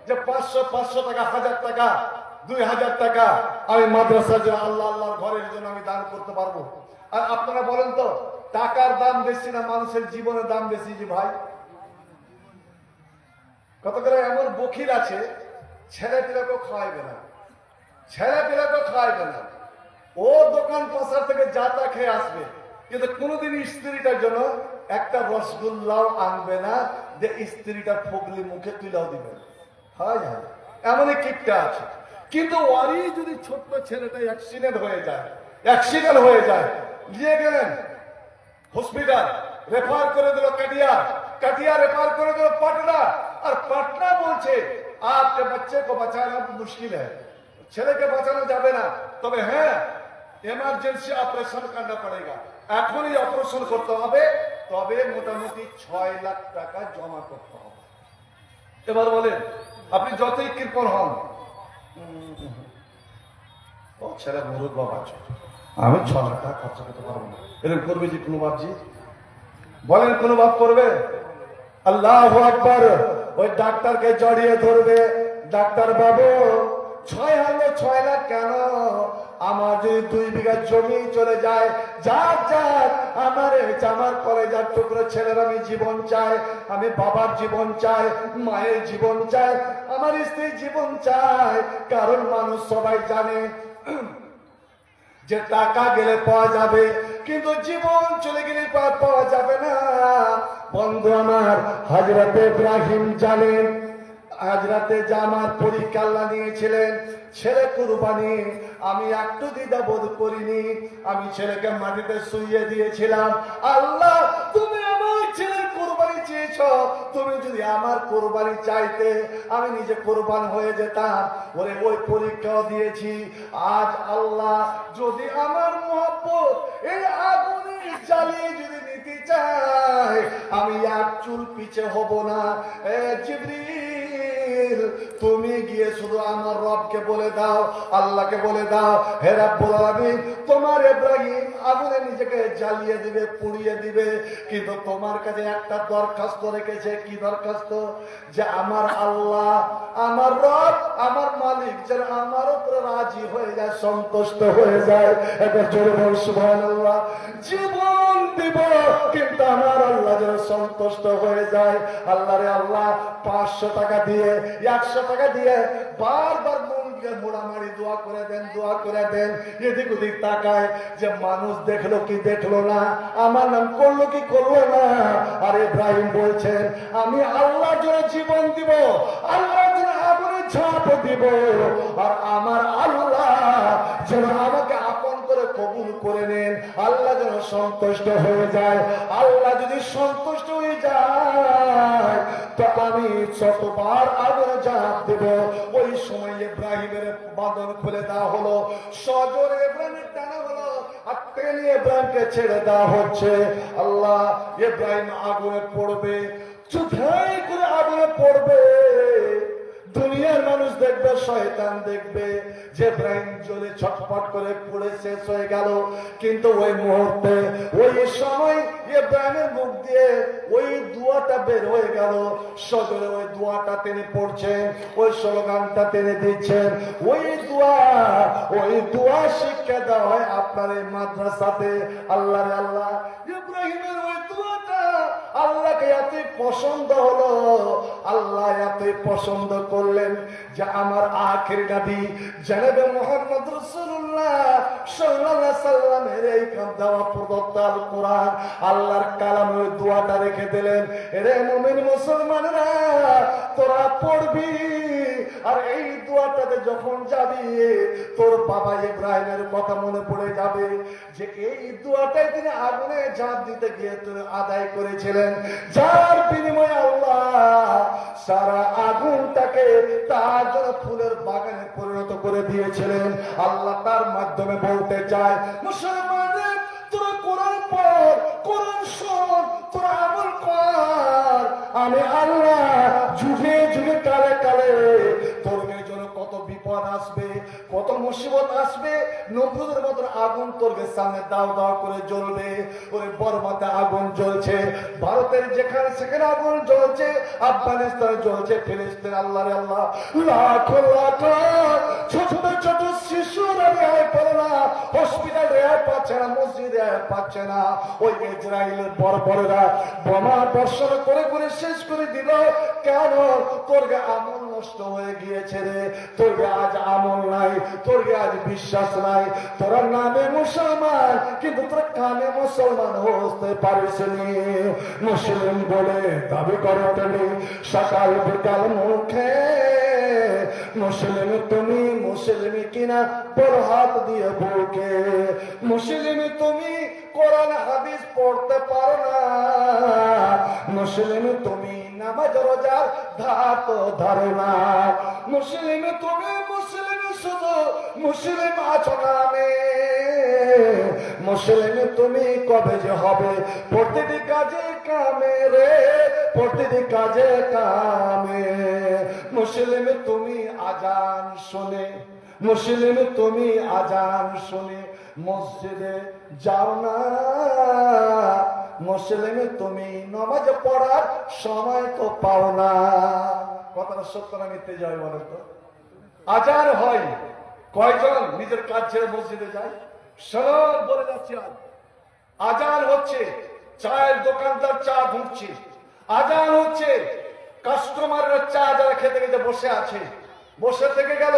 যে 500 টাকা, 1000 টাকা, 2000 টাকা আমি মাদ্রাসা যে আল্লাহ আল্লাহর ঘরের জন্য আমি দান করতে পারবো। আর আপনারা বলেন তো টাকার দাম বেশি না মানুষের জীবনের দাম বেশি? যে ভাই, কত করে এমন বকিল আছে ছেলে পিলাকেও খাওয়াইবে না, ছেলে পিলাকেও খাওয়াইবে না, ও দোকান পাশার থেকে যাতা খেয়ে আসবে, কিন্তু কোনোদিন স্ত্রীটার জন্য একটা রসগোল্লাও আনবে না যে স্ত্রীটার ফগলি মুখে তুলেও দিবে। হয় হয়, এমনই কিপটা আছে। কিন্তু ওরই যদি ছোট্ট ছেলেটা অ্যাক্সিডেন্ট হয়ে যায়, অ্যাক্সিডেন্ট হয়ে যায়, নিয়ে গেলেন হসপিটাল, রেফার করে দিল কাটিয়া, কাটিয়া রেফার করে दिया पटना, और पटना बोलছে आपके बच्चे को बचाना मुश्किल है, ছেলে के बचाना যাবে না, তবে হ্যাঁ ইমার্জেন্সি অপারেশন করতে পড়েगा, এখনই অপারেশন করতে হবে, তবে মোটামুটি 6 লাখ টাকা জমা করতে হবে। এবার বলেন আপনি যতই কৃপণ হন, ও ছেলে মুরুদ বাবা আছে, আমি 6 লাখ টাকা খরচ করতে পারবো না, এরকম করবে যে কোনো বাপজি? বলেন কোন বাপ করবে? আল্লাহু আকবার। ওই ডাক্তারকে জড়িয়ে ধরবে, ডাক্তার বাবু 6 লাখ কেন? আমার যদি 2 বিঘা জমি চলে যায়, যাক যাক, আমার কলেজার টুকরো ছেলের আমি জীবন চাই, আমি বাবার জীবন চাই, মায়ের জীবন চাই, আমার স্ত্রীর জীবন চাই। কারণ মানুষ সবাই জানে যে টাকা গেলে পাওয়া যাবে, কিন্তু জীবন চলে গেলে পাওয়া যাবে না। বন্ধু আমার, হযরত ইব্রাহিম জানেন হযরতে জামার পরীক্ষা আল্লাহ নিয়েছিলেন, ছেলে কুরবানি। আমি একটু দ্বিধাবোধ করিনি, আমি ছেলেকে মাটিতে শুইয়ে দিয়েছিলাম। আল্লাহ তুমি আমার ছেলের কুরবানি চেয়েছ, তুমি যদি আমার কুরবানি চাইতে আমি নিজে কুরবান হয়ে যেতাম। ওরে ওই পরীক্ষাও দিয়েছি। আজ আল্লাহ যদি আমার মহব্বত এই আগুনে জ্বালিয়ে যদি নিতে চায়, আমি এক চুল পিছে হব না। জিবরিল তুমি গিয়ে শুধু আমার রবকে বলে দাও, আল্লাহকে বলে দাও, হে রব্বুল আলামিন তোমার ইব্রাহিম আগুনে নিজেকে জ্বালিয়ে দিবে, পুড়িয়ে দিবে, কিন্তু তোমার কাছে একটা দরখাস্ত রেখেছে। কি দরখাস্ত? যে আমার আল্লাহ, আমার রব, আমার মালিক যেন আমার উপরে রাজি হয়ে যায়, সন্তুষ্ট হয়ে যায়। একবার জোরে বল সুবহানাল্লাহ। জীবন দিব কিন্তু আমার আল্লাহ যেন সন্তুষ্ট হয়ে যায়। আল্লাহ রে আল্লাহ 500 টাকা দিয়ে, 100 টাকা দিয়ে বারবার মুরগি চোখে মোড়ামারি, দোয়া করে দেন, দোয়া করে দেন। এদিক ওদিক তাকায় যে মানুষ দেখলো কি দেখলো না, আমার নাম করলো কি করলো না। আর ইব্রাহিম বলছেন আমি আল্লাহর জন্য জীবন দিব, আল্লাহর জন্য আগুনে ঝাঁপ দিব, আর আমার আল্লাহ যেন আমাকে আপন করে কবুল করে নেন, আল্লাহ যেন সন্তুষ্ট হয়ে যায়। আল্লাহ যদি সন্তুষ্ট হয়ে যায় তো আমি শতবার আগুনে ঝাঁপ দেব। ওই সময় ইব্রাহিমের বাঁধন খুলে দেওয়া হলো, সজোরে ইব্রাহিমের টানা হলো, আর টেনে ইব্রাহিমকে ছেড়ে দেওয়া হচ্ছে। আল্লাহ ইব্রাহিম আগুনে পড়বে, চুথাই করে আগুনে পড়বে। দুনিয়ার মানুষ দেখবে, শয়তান দেখবে যে ইব্রাহিম জ্বলে ছটফট করে পুড়ে শেষ হয়ে গেল। কিন্তু ওই মুহূর্তে, ওই সময় ইব্রাহিমের মুখ দিয়ে ওই দোয়াটা বের হয়ে গেল। সজরে ওই দোয়াটা তিনি পড়ছেন, ওই স্লোগানটা তিনি দিচ্ছেন। ওই দোয়া শিক্ষা দেওয়া হয় আপনার এই মাদ্রাসাতে। আল্লাহ আল্লাহ, ইব্রাহিমের ওই দোয়াটা আল্লাহকে এতই পছন্দ হলো, আল্লাহ এতই পছন্দ করলেন যে আমার আখির নবী জনাবে মুহাম্মদ রাসূলুল্লাহ সাল্লাল্লাহু আলাইহি সাল্লামের এই দেওয়া প্রদত্ত আল কোরআন আল্লাহর কালামের দোয়াটা রেখে দিলেন। রে মুমিন মুসলমানরা, তোরা পড়বি, আর এই দোয়াটাতে যখন যাবি তোর বাবা ইব্রাহিমের কথা মনে পড়ে যাবে যে এই দোয়াটাই তিনি আগুনে ঝাঁপ দিতে গিয়ে তিনি আদায় করেছিলেন, যার বিনিময়ে আল্লাহ সারা আগুনটাকে তার জন্য ফুলের বাগানে পরিণত করে দিয়েছিলেন। আল্লাহ তার মাধ্যমে বলতে চায়, মুসলমানদের তোরা কোরআন পড়, কোরআন শোন, তোরা আমল কর। আমি আল্লাহ যুগে যুগে কালে কালে তোর জন্য কত বিপদ আসবে, কত মুসিবত আসবে, নমরুদের মতন আগুন তোর সামনে দাও দাও করে জ্বলবে। ওই বর্মাতে আগুন জ্বলছে, ভারতের যেখানে সেখানে আগুন জ্বলছে, আফগানিস্তানে জ্বলছে, ফিলিস্তিন। আল্লাহ রে আল্লাহ, লাখ লাখ ছোট ছোট শিশুরা রেহাই পেল না, হসপিটাল রেহাই পাচ্ছে না, মসজিদ রেহাই পাচ্ছে না। ওই ইসরায়েলের বর্বরেরা বোমা বর্ষণ করে করে শেষ করে দিল। কেন? তোর আমল নষ্ট হয়ে গিয়েছে রে, তোর আজ আমল নাই, তোর আজ বিশ্বাস নাই। তোরা নামে মুসলমান কিন্তু তোরা কানে মুসলমান হতে পারিস নি। মুসলিম বলে দাবি করো তুমি সকাল বিকাল মুখে, মুসলিম তুমি মুসলিম কিনা বড় হাত দিয়ে বুকে। মুসলিম তুমি কোরআন হাদিস পড়তে পারো না, মুসলিম তুমি নামাজ রোজার ধাত ধরে না। মুসলিম তুমি মুসলিম শুধু মুসলিম আছো নামে, মুসলিম তুমি কবে যে হবে প্রতিটি কাজে কামে রে, প্রতিটি কাজে কামে। মুসলিম তুমি আজান শুনে, মুসলিম তুমি আজান শুনে মসজিদে যাও না, মুসলিম তুমি নামাজ পড়ার সময় তো পাও না। কথাটা সত্য না মিথ্যে যাবে বলেন তো? আজান হয়, কয়জন নিজের কাজ ছেড়ে মসজিদে যায়? সব বলে যাচ্ছে আজান হচ্ছে, চায়ের দোকানদার চা ঢুকছে, আজান হচ্ছে, কাস্টমাররা চা যারা খেতে খেতে বসে আছে, বসে থেকে গেল।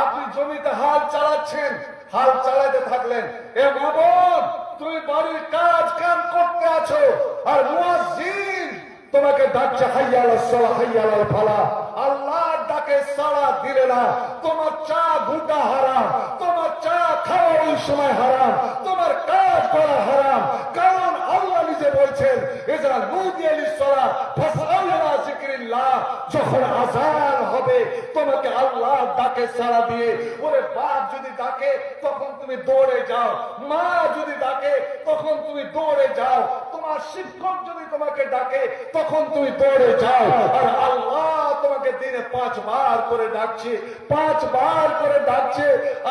আপনি জমিতে হাল চালাচ্ছেন, হাল চালাতে থাকলেন, এ বাবন তুমি বাড়ির কাজ কাম করতে আছো, আর মুয়াজ্জিন তোমাকে ডাকছে হাইয়া আলাস সালাহ হাইয়া আলাল ফালাহ। আল্লাহর ডাকে সাড়া দিলে না, তোমার চা ঘুটা হারাম, তোমার চা খাওয়া ওই সময় হারাম, তোমার কাজ করা হারাম। কারণ আল্লাহ নিজে বলছেন ইজা নুদিয়া লিস-সালাহ ফাসআউ ইলা যিকরিল্লাহ, যখন আযান হবে তোমাকে আল্লাহ ডাকে সাড়া দিয়ে। ওরে বাপ যদি ডাকে তখন তুমি দৌড়ে যাও, মা যদি ডাকে তখন তুমি দৌড়ে যাও, তোমার শিক্ষক যদি তোমাকে ডাকে তখন তুমি দৌড়ে যাও। আর আল্লাহ তোমাকে দিনে 5 বার করে ডাকছে, 5 বার করে ডাকছে,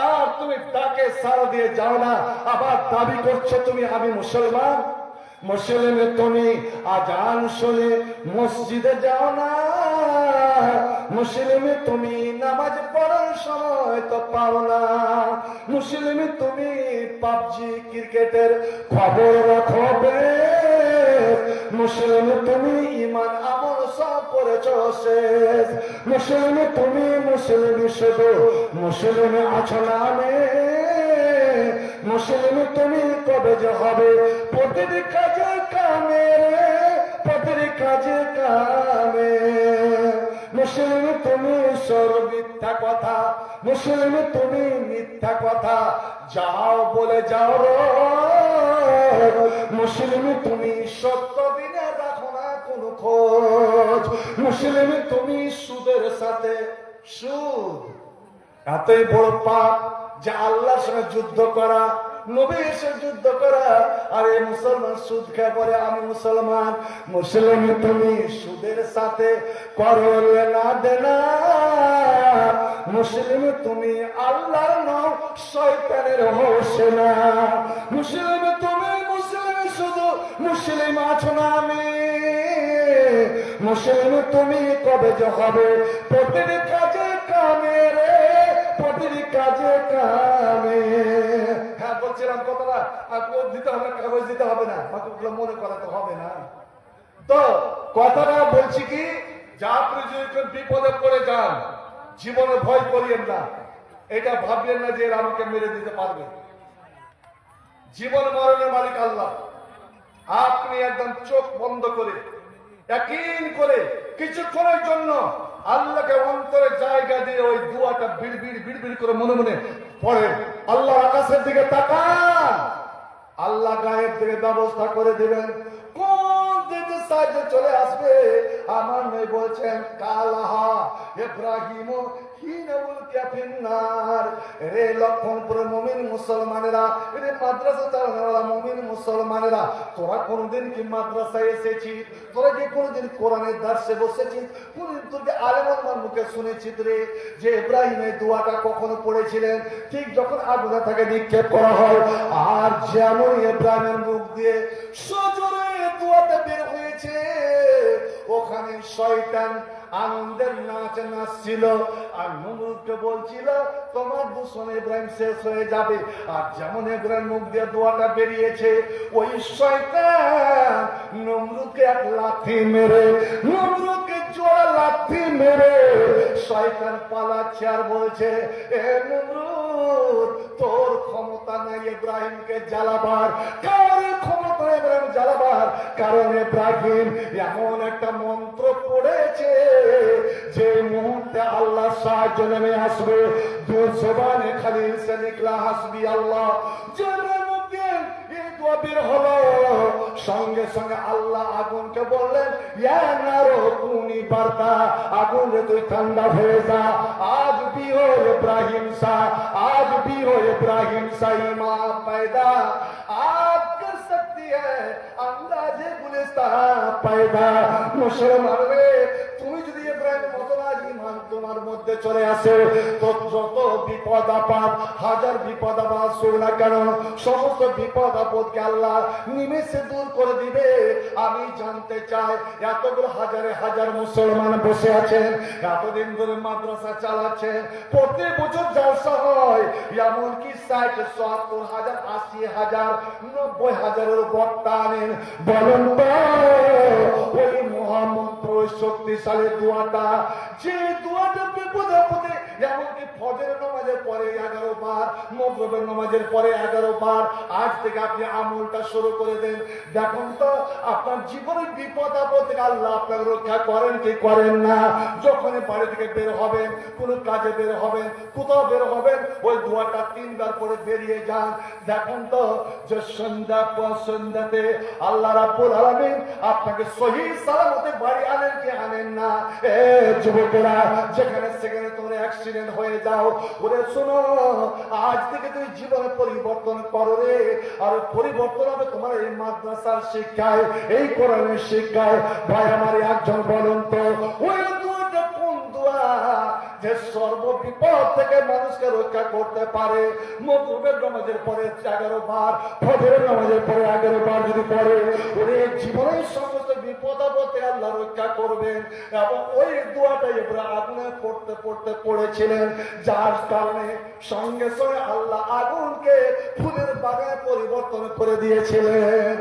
আর তুমি ডাকে সাড়া দিয়ে যাও না, আবার দাবি করছো তুমি আমি মুসলমান। মুসলিম তুমি আজান শুনে মসজিদে যাও না, মুসলিম তুমি নামাজ পড়ার সময় তো পাও না, মুসলিম তুমি পাবজি ক্রিকেটের খবর রাখবে, মুসলিম তুমি ইমান আমল সব করেছ শেষ। মুসলিম তুমি মুসলিম শুধু মুসলিম আছো নামে, মুসলিম তুমি কবে যে হবে প্রতিটি কাজে কামে রে, প্রতিটি কাজে কামে। মুসলিম তুমি সর মিথ্যা কথা, মুসলিম তুমি মিথ্যা কথা যাও বলে যাও রে। মুসলিম তুমি সত্য দিনে রাখো না কোন খোঁজ, মুসলিম তুমি সুদের সাথে সুদ এতই বড় পাপ যে আল্লাহর সঙ্গে যুদ্ধ করা, নবী এসে যুদ্ধ করা। আর এই মুসলমান সুদ খেয়ে বলে আমি মুসলমান। মুসলিম তুমি সুদের সাথে করো লেনা দেনা, মুসলিম তুমি আল্লাহর নাও শয়তানের হোসেনা। মুসলিম তুমি মুসলিম শুধু মুসলিম আছো না আমি, মুসলিম তুমি কবে যে হবে প্রতিটি কাজে কামে রে, প্রতিটি কাজে কামে। হ্যাঁ বলছিলাম কথাটা আর দিতে হবে, কাগজ দিতে হবে না, বাকিগুলো মনে করাতে হবে না। তো কথাটা বলছি কি, যা আপনি যদি বিপদে পড়ে যান জীবনে ভয় করিয়েন না, এটা ভাববেন না যে এরা আমাকে মেরে দিতে পারবে। জীবন মরণের মালিক আল্লাহ। আপনি একদম চোখ বন্ধ করে ইয়াকিন করে কিছুক্ষণের জন্য আল্লাহকে অন্তরে জায়গা দিয়ে ওই দুয়াটা বিড়বিড় বিড়বিড় করে মনে মনে পড়েন। আল্লাহ আকাশের দিকে তাকান, আল্লাহ গায়েব থেকে ব্যবস্থা করে দিবেন। কোন দিকে সাহায্য চলে আসবে আমার নেই বলছেন কালাহা ইব্রাহিম রে লক্ষণপুর মুমিন মুসলমানেরা, রে মাদ্রাসা চালানোওয়ালা মুমিন মুসলমানেরা, তোরা কোনদিন কি মাদ্রাসায় এসেছিস? তোরা কি কোনদিন কোরআনের দার্সে বসেছিস? কোনদিন তোকে আলেমার মুখে শুনেছিস রে যে ইব্রাহিম এই দোয়াটা কখনো পড়েছিলেন? ঠিক যখন আগুনে তাকে নিক্ষেপ করা হয়, আর যেমন ইব্রাহিমের মুখ দিয়ে সজোরে দোয়াটা বের হয়েছে, ওখানে শয়তান আনন্দের নাচ নাচছিল আর নমরুদকে বলছিল তোমার দুশমন ইব্রাহিম শেষ হয়ে যাবে। আর যেমন ইব্রাহিম মুখ দিয়ে দোয়াটা বেরিয়েছে, ওই শয়তান নমরুদকে এক লাথি মেরে, নমরুদকে জোড়া লাথি মেরে শয়তান পালাচ্ছে আর বলছে এ নমরুদ তোর ক্ষমতা নেই ইব্রাহিমকে জ্বালাবার, কারণ ক্ষমতা ইব্রাহিম জ্বালাবার, কারণ ইব্রাহিম এমন একটা মন্ত্র পড়েছে যে মুহূর্তে আল্লাহ সাহায্য নেমে আসবে। দু জবানে খালিল সে নিকলা হাসবি আল্লাহ, জবানের মধ্যে এই দোয়া বের হলো, সঙ্গে সঙ্গে আল্লাহ আগুনকে বললেন ইয়া নারো কুনি বারদা, আগুন রে তুই ঠান্ডা হয়ে যা। আজ भी हो इब्राहिम सा, आज भी हो इब्राहिम सा ईमान पैदा, आप कर सकती है अंदाजे गुलिस्ता पैदा। मुसलमान रे তুমি যদি ইব্রাহিমের মতো ইমান তোমার মধ্যে চলে আসে, তো যত বিপদ আপদ, হাজার বিপদ আপদ আসুক না কেন, সমস্ত বিপদ আপদকে আল্লাহ নিমেষে দূর করে দিবে। আমি জানতে চাই এতগুলো হাজারে হাজার মুসলমান বসে আছেন, এতদিন ধরে মাদ্রাসা চালাচ্ছেন, প্রতি বছর জলসা হয়, এমনকি 60-70,000 80,000 90,000-এর বক্তা আনেন। বলেন তো ওই মহামন্ত্র শক্তিশালী দোয়াটা, যে দোয়াটা বিপদে আপদে, এমনকি ফজরের নামাজের পরে 11 বার, মাগরিবের নামাজের পরে 11 বার, আজ থেকে আপনি আমলটা শুরু করে দেন। দেখুন তো আপনার জীবনের বিপদ আপদ থেকে আল্লাহ আপনাকে রক্ষা করেন কি করেন না। যখন বাড়ি থেকে বের হবেন, কোনো কাজে বের হবেন, কোথাও বের হবেন, ওই দোয়াটা 3 বার করে বেরিয়ে যান। দেখুন তো যে সন্ধ্যা পর সন্ধ্যাতে আল্লাহ রাব্বুল আলামিন আপনাকে সহি সালামতে বাড়ি আনেন কি আনেন না। এ যুবকেরা, যেখানে সেখানে তোমরা অ্যাক্সিডেন্ট হয়ে যাও, ওরে শোনো আজ থেকে তুই জীবনে পরিবর্তন করো রে। আর পরিবর্তন হবে তোমার এই মাদ্রাসার শিক্ষায়, এই কোরআনের শিক্ষায়। ভাই আমার একজন বলুন তো ওই দোয়াটা কোন দোয়া যে সর্ববিপদ থেকে মানুষকে রক্ষা করতে পারে? মাগরিবের নামাজের পরে 11 বার, ফজরের নামাজের পরে 11 বার যদি পড়ে, ওরে জীবনের সমস্ত বিপদ আপদ থেকে আল্লাহ রক্ষা করবেন। এবং ওই দোয়াটা ইব্রাহিম আগুনে পড়তে পড়তে পড়েছিলেন, যার কারণে সঙ্গে সঙ্গে আল্লাহ আগুনকে ফুলের বাগানে পরিবর্তন করে দিয়েছিলেন।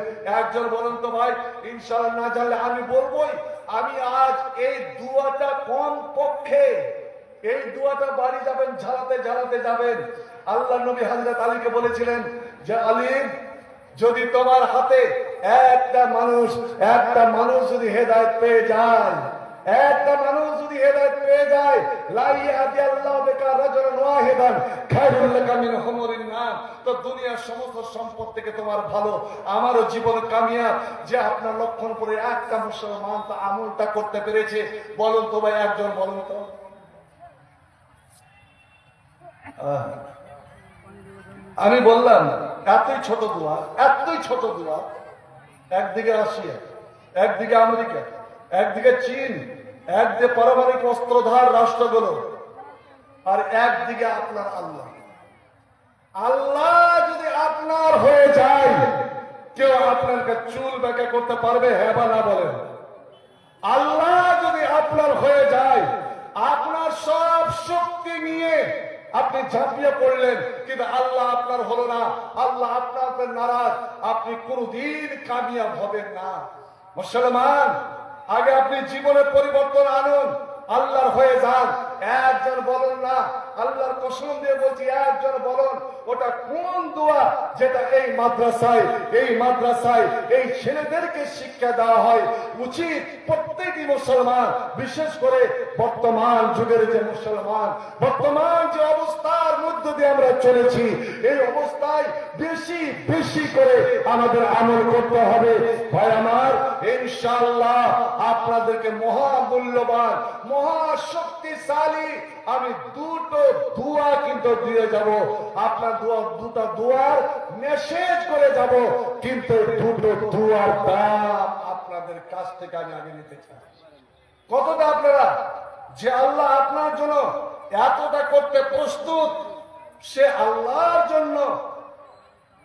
একজন বলুন তো ভাই, ইনশাআল্লাহ না জানলে আমি বলবোই, আমি আজ এই দুয়াটা কম পক্ষে এই দুয়াটা বাড়ি যাবেন ঝালাতে ঝালাতে যাবেন। আল্লাহ নবী হযরত আলীকে বলেছিলেন যে আলী, যদি তোমার হাতে একটা মানুষ যদি হেদায়েত পেয়ে যায়, একটা মানুষ যদি হেদায়েত পেয়ে যায়, লা ইয়াহদি আল্লাহু বিকা রাজুলান ওয়াহিদান খায়রুল লাকা মিন হুমুরিন নাম, তো দুনিয়ার সমস্ত সম্পদ থেকে তোমার ভালো আমারও জীবন কামিয়াব যে আপনার লক্ষণ করে একটা মুসলমান তো আমলটা করতে পেরেছে। বলুন তো ভাই, একজন বলুন তো। আমি বললাম এতই ছোট দোয়া, এতই ছোট দোয়া। একদিকে রাশিয়া, একদিকে আমেরিকা, একদিকে চীন, একদিকে পারমাণবিক অস্ত্রধার রাষ্ট্রগুলো, আর একদিকে আপনার আল্লাহ। আল্লাহ যদি আপনার হয়ে যায়, কেউ আপনাকে চুল বেঁকে করতে পারবে? হ্যাঁ বা না বলেন? আল্লাহ যদি আপনার হয়ে যায়, আপনার সব শক্তি নিয়ে আপনি ঝাঁপিয়ে পড়লেন, কিন্তু আল্লাহ আপনার হলো না, আল্লাহ আপনার নারাজ, আপনি কোনদিন কামিয়াব হবেন না। মুসলমান, আগে আপনি জীবনে পরিবর্তন আনুন, আল্লাহর হয়ে যান। একজন বলুন না, আল্লাহর কসম দিয়ে বলছি, একজন বলুন ওটা কোন দোয়া যেটা এই মাদ্রাসায় এই ছেলেদেরকে শিক্ষা দেওয়া হয়। উচিত প্রত্যেকটি মুসলমান, বিশেষ করে বর্তমান যুগের যে মুসলমান, বর্তমান যে অবস্থার মধ্য দিয়ে আমরা চলেছি, এই অবস্থায় বেশি বেশি করে আমাদের আমল করতে হবে। ভাই আমার, ইনশাআল্লাহ আপনাদেরকে মহামূল্যবান, মহাশক্তিশালী আমি দুটো দোয়া কিন্তু দিয়ে যাব। আপনার দুটো দোয়ার মেসেজ করে যাব, কিন্তু দুটো দোয়ার দাম আপনাদের কাছ থেকে আমি আগে নিতে চাই। কতটা আপনারা যে আল্লাহ আপনার জন্য এতটা করতে প্রস্তুত, সে আল্লাহর জন্য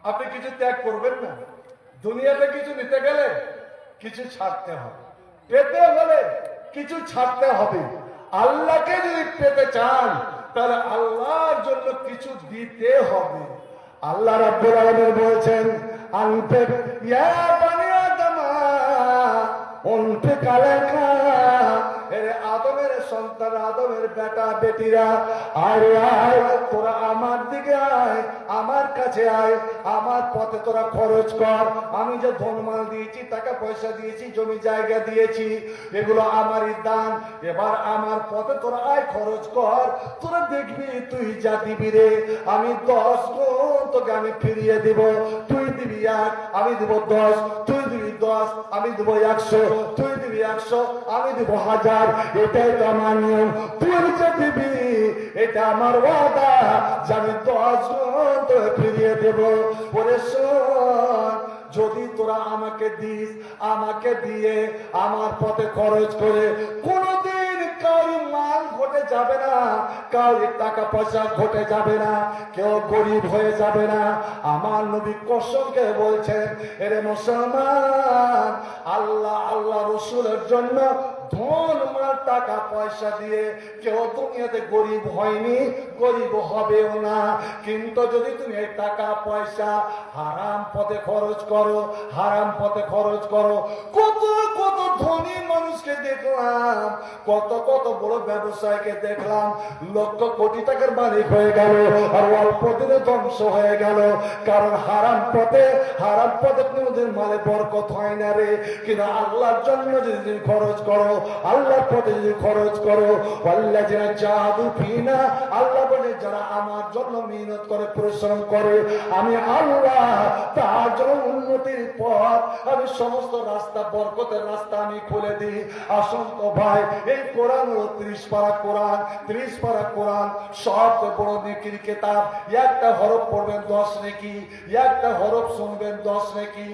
আপনি কিছু ত্যাগ করবেন না। দুনিয়াতে কিছু নিতে গেলে কিছু ছাড়তে হবে, পেতে হলে কিছু ছাড়তে হবে। আল্লাহকে যদি পেতে চান, তাহলে আল্লাহর জন্য কিছু দিতে হবে। আল্লাহ রাব্বুল আলামিন বলেছেন, আনফিক ইয়া বানি আদম উনফিক আলাইকা, এরে আদমের সন্তান, আদমের বেটা বেটিরা, আয় আয় তোরা আমার দিকে আয়, আমার কাছে আয়, আমার পথে তোরা খরচ কর। আমি যে ধনমাল দিয়েছি, টাকা পয়সা দিয়েছি, জমি জায়গা দিয়েছি, এগুলো আমারই দান। এবার আমার পথে তোরা আয়, খরচ কর। তোরা দেখবি তুই যা দিবি রে, আমি 10 গুণ তোকে আমি ফিরিয়ে দিব। তুই দিবি 1, আমি দিব 10, তুই দিবি 10, আমি দিব 100, তুই দিবি 100, আমি দিব 1000। এটাই তো আমার নিয়ম। তুই যে দিবি, এটা আমার ওয়াদা যে আমি 10 গুণ তোকে ফিরিয়ে দেব। পরে শোন, যদি তোরা আমাকে দিস, আমাকে দিয়ে আমার পথে খরচ করে কোনদিন কারো মাল ঘটে যাবে না, কারো টাকা পয়সা ঘটে যাবে না, কেউ গরিব হয়ে যাবে না। আমার নবী কসমকে বলছেন, এরে মুসলমান, আল্লাহ রসুলের জন্য ধন মাল টাকা পয়সা দিয়ে কেউ দুনিয়াতে গরিব হয়নি, গরিব হবেও না। কিন্তু যদি তুমি এই টাকা পয়সা হারাম পথে খরচ করো, হারাম পথে খরচ করো, কত কত ধনী মানুষকে দেখলাম, কত কত বড় ব্যবসায়ীকে দেখলাম, লক্ষ কোটি টাকার মালিক হয়ে গেল, আর অল্প দিনে ধ্বংস হয়ে গেল। কারণ হারাম পথে কোনদিন মালে বরকত হয় না রে। কিন্তু আল্লাহর জন্য যদি তুমি খরচ করো, আল্লাহর পথে যদি খরচ করো, আল্লাহ যারা জাদু ফিনা, আল্লাহ বলে যারা আমার জন্য মেহনত করে, পরিশ্রম করে, আমি আল্লাহ তার জন্য উন্নতির পথ, আমি সমস্ত রাস্তা, বরকতের রাস্তা আমি খুলে দিই। আসুন তো ভাই, এই কোরআন হলো 30 পারা কোরআন, 30 পারা কোরআন সবচেয়ে বড় নেকির কিতাব। একটা হরফ পড়বেন 10 নেকি, একটা হরফ শুনবেন 10 নেকি।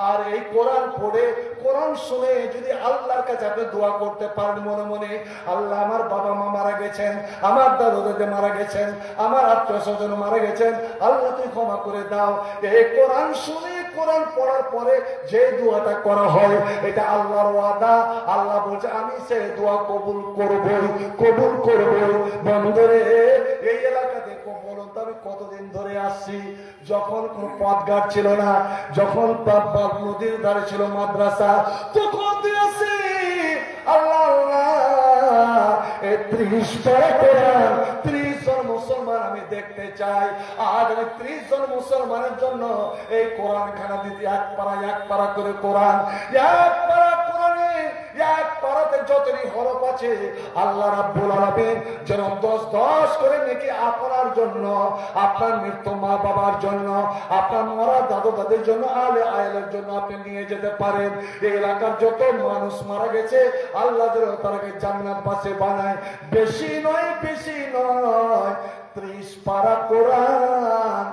আর এই কোরআন পড়ে, কোরআন শুনে যদি আল্লাহর কাছে আপনি দোয়া করতে পারেন মনে মনে, আল্লাহ আমার বাবা মা মারা গেছেন, আমার দাদু দাদি মারা গেছেন, আমার আত্মীয় স্বজন মারা গেছেন, আল্লাহ তুই ক্ষমা করে দাও। এই কোরআন শুনে, কোরআন পড়ার পরে যে দোয়াটা করা হয়, এটা আল্লাহর ওয়াদা। আল্লাহ বলছে আমি সে দোয়া কবুল করবই। বন্ধুরে, এই এলাকাতে বলুন তো আমি কতদিন ধরে আসছি, যখন কোন পথঘাট ছিল না, যখন নদীর ধারে ছিল মাদ্রাসা, তখন দিয়েছি 30 পারা কোরআন 30 জন মুসলমান আমি দেখতে চাই। আজ আমি 30 জন মুসলমানের জন্য এই কোরআন খানা দিতে এক পারা করে কোরআন, এক পারা কোরআনে এক পারাতে যতই হরফ আছে আল্লাহ রাব্বুল আলামিন যেন 10 করে নেকি আপনার জন্য, আপনার মৃত্যু মা বাবার জন্য, আপনার মরা দাদু দাদির জন্য, আলে আয়েলের জন্য আপনি নিয়ে যেতে পারেন। এই এলাকার যত মানুষ মারা গেছে আল্লাহ যেন তারাকে জান্নাত পাশে বানায়। বেশি নয় 30 পারা কোরআন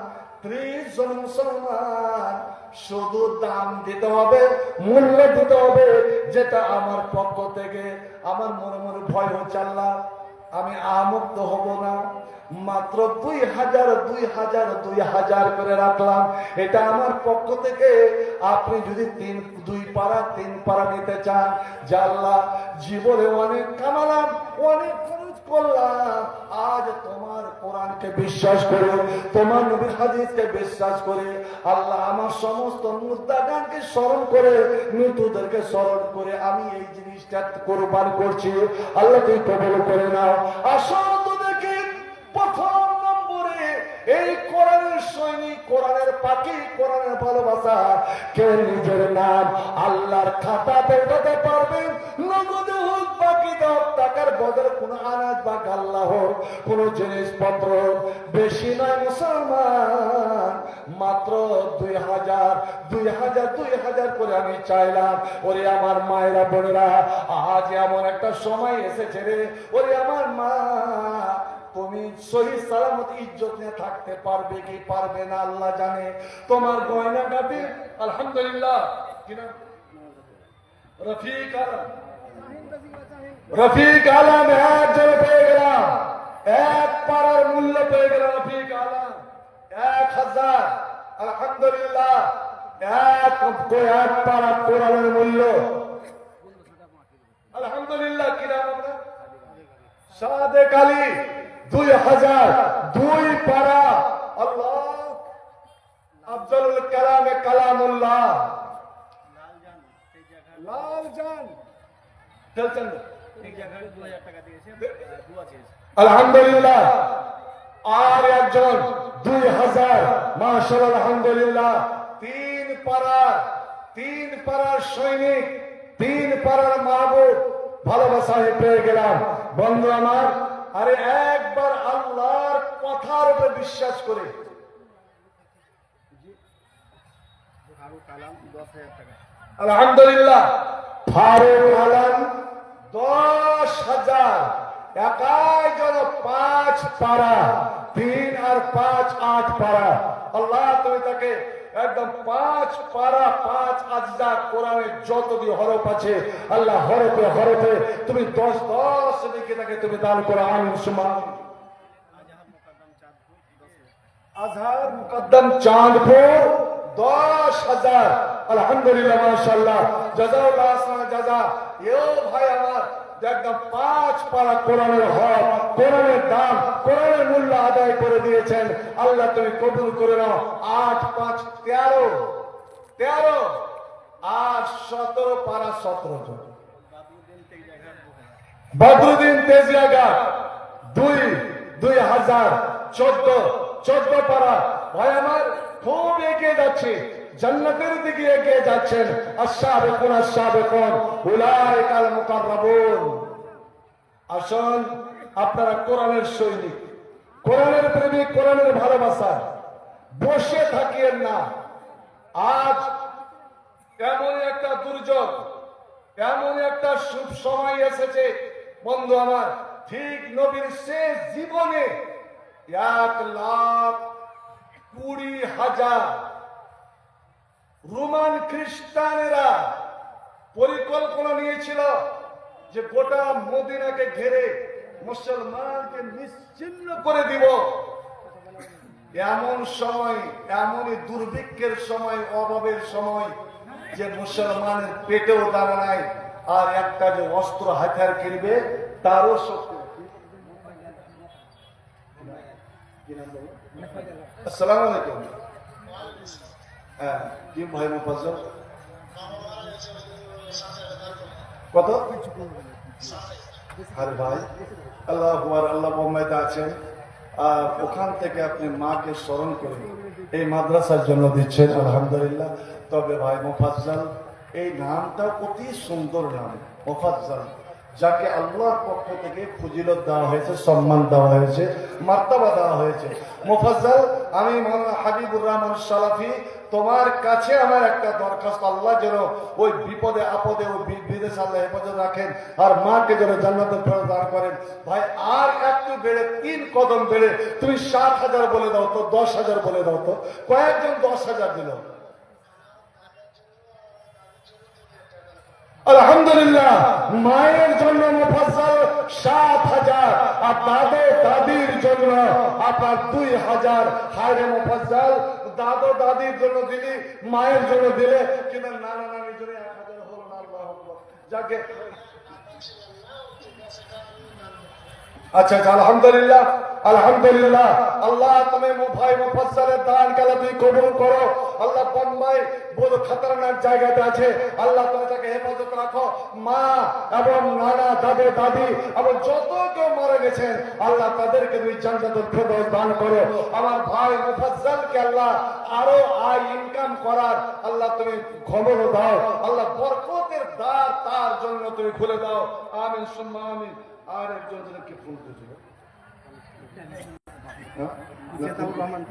30 জন মুসলমান। শুধু দাম দিতে হবে, মূল্য দিতে হবে, যেটা আমার পক্ষ থেকে আমার মনে মনে ভয় হচ্ছে আল্লাহ আমি আমুক্ত হব না। মাত্র 2000 করে রাখলাম, এটা আমার পক্ষ থেকে। আপনি যদি 2 পারা 3 পারা নিতে চান, যে আল্লাহ জীবনে অনেক কামালাম, অনেক খরচ করলাম, আজ তোমার কোরআনকে বিশ্বাস করে, তোমার নবীর হাদিসকে বিশ্বাস করে, আল্লাহ আমার সমস্ত মুর্দাগানকে স্মরণ করে, মৃত্যুদেরকে স্মরণ করে আমি এই জিনিসটা কোরবান করছি। আল্লাহ তুই কবুল করে নাও। আসল তো দেখি প্রথম নম্বরে এই কোরআনের সৈনিক, কোরআনের পাখি, কোরআনের ভালোবাসা কে নিজের নাম আল্লাহর খাতাতে উঠাতে পারবেন। নগদে হোক বাকি দাও, টাকার বদলে কোন আনাজ বা গাল্লা হোক, কোন জিনিসপত্র বেশি নয় মুসলমান, মাত্র 2000 করে আমি চাইলাম। ওরে আমার মায়েরা বোনেরা, আজ এমন একটা সময় এসেছে রে, ওরে আমার মা তুমি সহি সালামত ইজ্জত নিয়ে থাকতে পারবে কি পারবে না আল্লাহ জানে। তোমার গয়না গাটি আলহামদুলিল্লাহ কিনা রফিক আলম একজন পেয়ে গেলাম, এক পাড়ার মূল্য পেয়ে গেলাম রফিক আলম 1000 আলহামদুলিল্লাহ। এক পাড়া কোরআনের মূল্য আলহামদুলিল্লাহ কিনা আমরা সাদেক আলী 2000 2 পারা। আল্লাহ আফজলুল কালামে কালামুল্লাহ লালজান চলছেন আলহামদুলিল্লাহ। আর একজন 2000 মাশাআল্লাহ আলহামদুলিল্লাহ। 3 পাড়ার সৈনিক, 3 পাড়ার মাহবুব ভালোবাসায় পেয়ে গেলাম। বন্ধু আমার, আরে একবার আল্লাহর কথার উপরে বিশ্বাস করে আলহামদুলিল্লাহ ফারুক আলম 10,000 একাই যেন 5 পারা, 3 আর 5 8 পারা। আল্লাহ তুমি তাকে একদম 5 পারা 5 আজদা কোরআনের যতটি হরফ আছে আল্লাহ হরফে হরফে তুমি 10 লিখে তাকে তুমি দান করো। আমিন সুমা আজহার মুকদ্দম চাঁদপুর 10,000 আলহামদুলিল্লাহ মাশাআল্লাহ জাযাকাল্লাহ আহসান জাযা। এও ভাই আমার একদম 5 পারা কোরআনের হক, কোরআনের দাম, কোরআনের মূল্য আদায় করে দিয়েছেন। আল্লাহ তুমি কবুল করে নাও। 8 5 13 আর 17 পারা 17 জন। বদরুদ্দিন তেজিয়াঘাট 2000 14 পারা। ভাই আমার খুব এগিয়ে যাচ্ছে, জান্নাতের দিকে এগিয়ে যাচ্ছেন। আশ-শাবিকুন আশ-শাবিকুন উলাইকাল মুকাররাবুন। আসুন আপনারা কোরআনের সৈনিক, কোরআনের প্রেমিক, কোরআনের ভালোবাসা, বসে থাকিয়েন না। আজ এমন একটা দুর্যোগ, এমন একটা শুভ সময় এসেছে বন্ধু আমার, ঠিক নবীর শেষ জীবনে 1,20,000 রোমান খ্রিস্টানেরা পরিকল্পনা নিয়েছিল যে গোটা মদিনাকে ঘিরে মুসলমানকে নিশ্চিহ্ন করে দিব। এমন সময়, এমনই দুর্ভিক্ষের সময়, অভাবের সময় যে মুসলমানের পেটেও দানা নাই, আর একটা যে অস্ত্র হাতিয়ার কিনবে তারও শক্তি। আসসালামু আলাইকুম। হ্যাঁ কি ভাই মুফাজ্জল কত? আরে ভাই, আল্লাহ আকবার, আল্লাহ বোম্বাইতে আছেন, আর ওখান থেকে আপনি মাকে স্মরণ করে এই মাদ্রাসার জন্য দিচ্ছেন, আলহামদুলিল্লাহ। তবে ভাই মোফাজ্জল, এই নামটা অতি সুন্দর নাম, মোফাজ্জল, যাকে আল্লাহর পক্ষ থেকে ফজিলত দেওয়া হয়েছে, সম্মান দেওয়া হয়েছে, মার্তাবা দেওয়া হয়েছে। মোফাজ্জল, আমি মাওলানা হাবিবুর রহমান সালাফি, তোমার কাছে আমার একটা দরখাস্ত, আল্লাহ যেন ওই বিপদে আপদে ওই বিদেশ আল্লাহ হেফাজত রাখেন, আর মাকে যেন জান্নাতের ফেরত দান করেন। ভাই আর একটু বেড়ে 3 কদম বেড়ে তুমি 7,000 বলে দাও তো, 10,000 বলে দাও তো। কয়েকজন 10,000 দিল, আলহামদুলিল্লাহ। মায়ের জন্য মোফাজ্জল 7,000, আর দাদা দাদির জন্য আপনার 2,000। হায়রে মোফাজ্জল, দাদা দাদির জন্য দিলি, মায়ের জন্য দিলে, কিন্তু নানা নানির জন্য 1,000 হলো না। আল্লাহু আকবার। যাকে আচ্ছা আচ্ছা, আলহামদুলিল্লাহ, আলহামদুলিল্লাহ। আল্লাহ তুমি ভাই মুফাজ্জলের দান কালা তুমি কবুল করো। আল্লাহ বোম্বাই বড় খতরনাক জায়গাতে আছে, আল্লাহ তুমি তাকে হেফাজত রাখো। মা এবং নানা দাদা দাদি এবং যত কেউ মারা গেছেন, আল্লাহ তাদেরকে তুমি জান্নাতুল ফেরদৌস দান করো। আমার ভাই মুফাজ্জলকে আল্লাহ আরো আয় ইনকাম করার আল্লাহ তুমি খবর দাও। আল্লাহ বরকতের দ্বার তার জন্য তুমি খুলে দাও। আমিন সুম্মা আমিন। আর একজন কি ফোন করেছিল, সেতাবুর রহমান,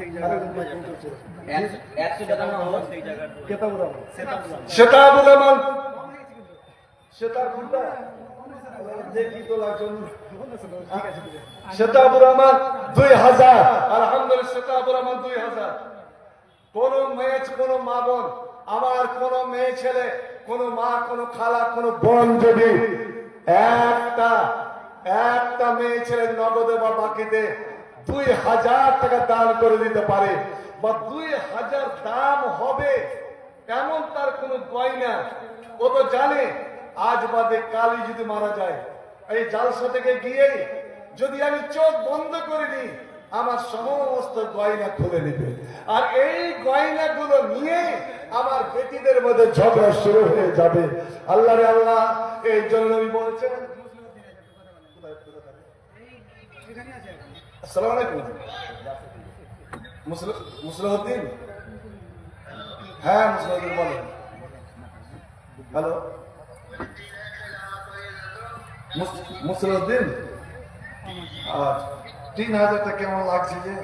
সেতাবুর রহমান 2,000, আলহামদুলিল্লাহ। সেতাবুর রহমান 2,000। কোন মেয়ে, কোন মা বোন, আমার কোন মেয়ে ছেলে, কোন মা, কোন খালা, কোন বোন যদি একটা মেয়ে ছেলে নগদে বা বাকিতে 2,000 টাকা দান করে দিতে পারে, বা 2,000 দাম হবে এমন তার কোন গয়না, ও তো জানে আজ বাদে কালই যদি মারা যায়, এই জালসা থেকে গিয়ে যদি আমি চোখ বন্ধ করে নিই, আমার সমস্ত গয়না খুলে নিবে, আর এই গয়নাগুলো নিয়ে আমার বেটিদের মধ্যে ঝগড়া শুরু হয়ে যাবে। আল্লাহ রে আল্লাহ, এই জন্যই বলছেন। আসসালামু আলাইকুম মুসলিউদ্দিন। হ্যাঁ মুসলিউদ্দিন বলেন। হ্যালো মুসলিউদ্দিন, 3,000 টাকা কেমন লাগছে যে?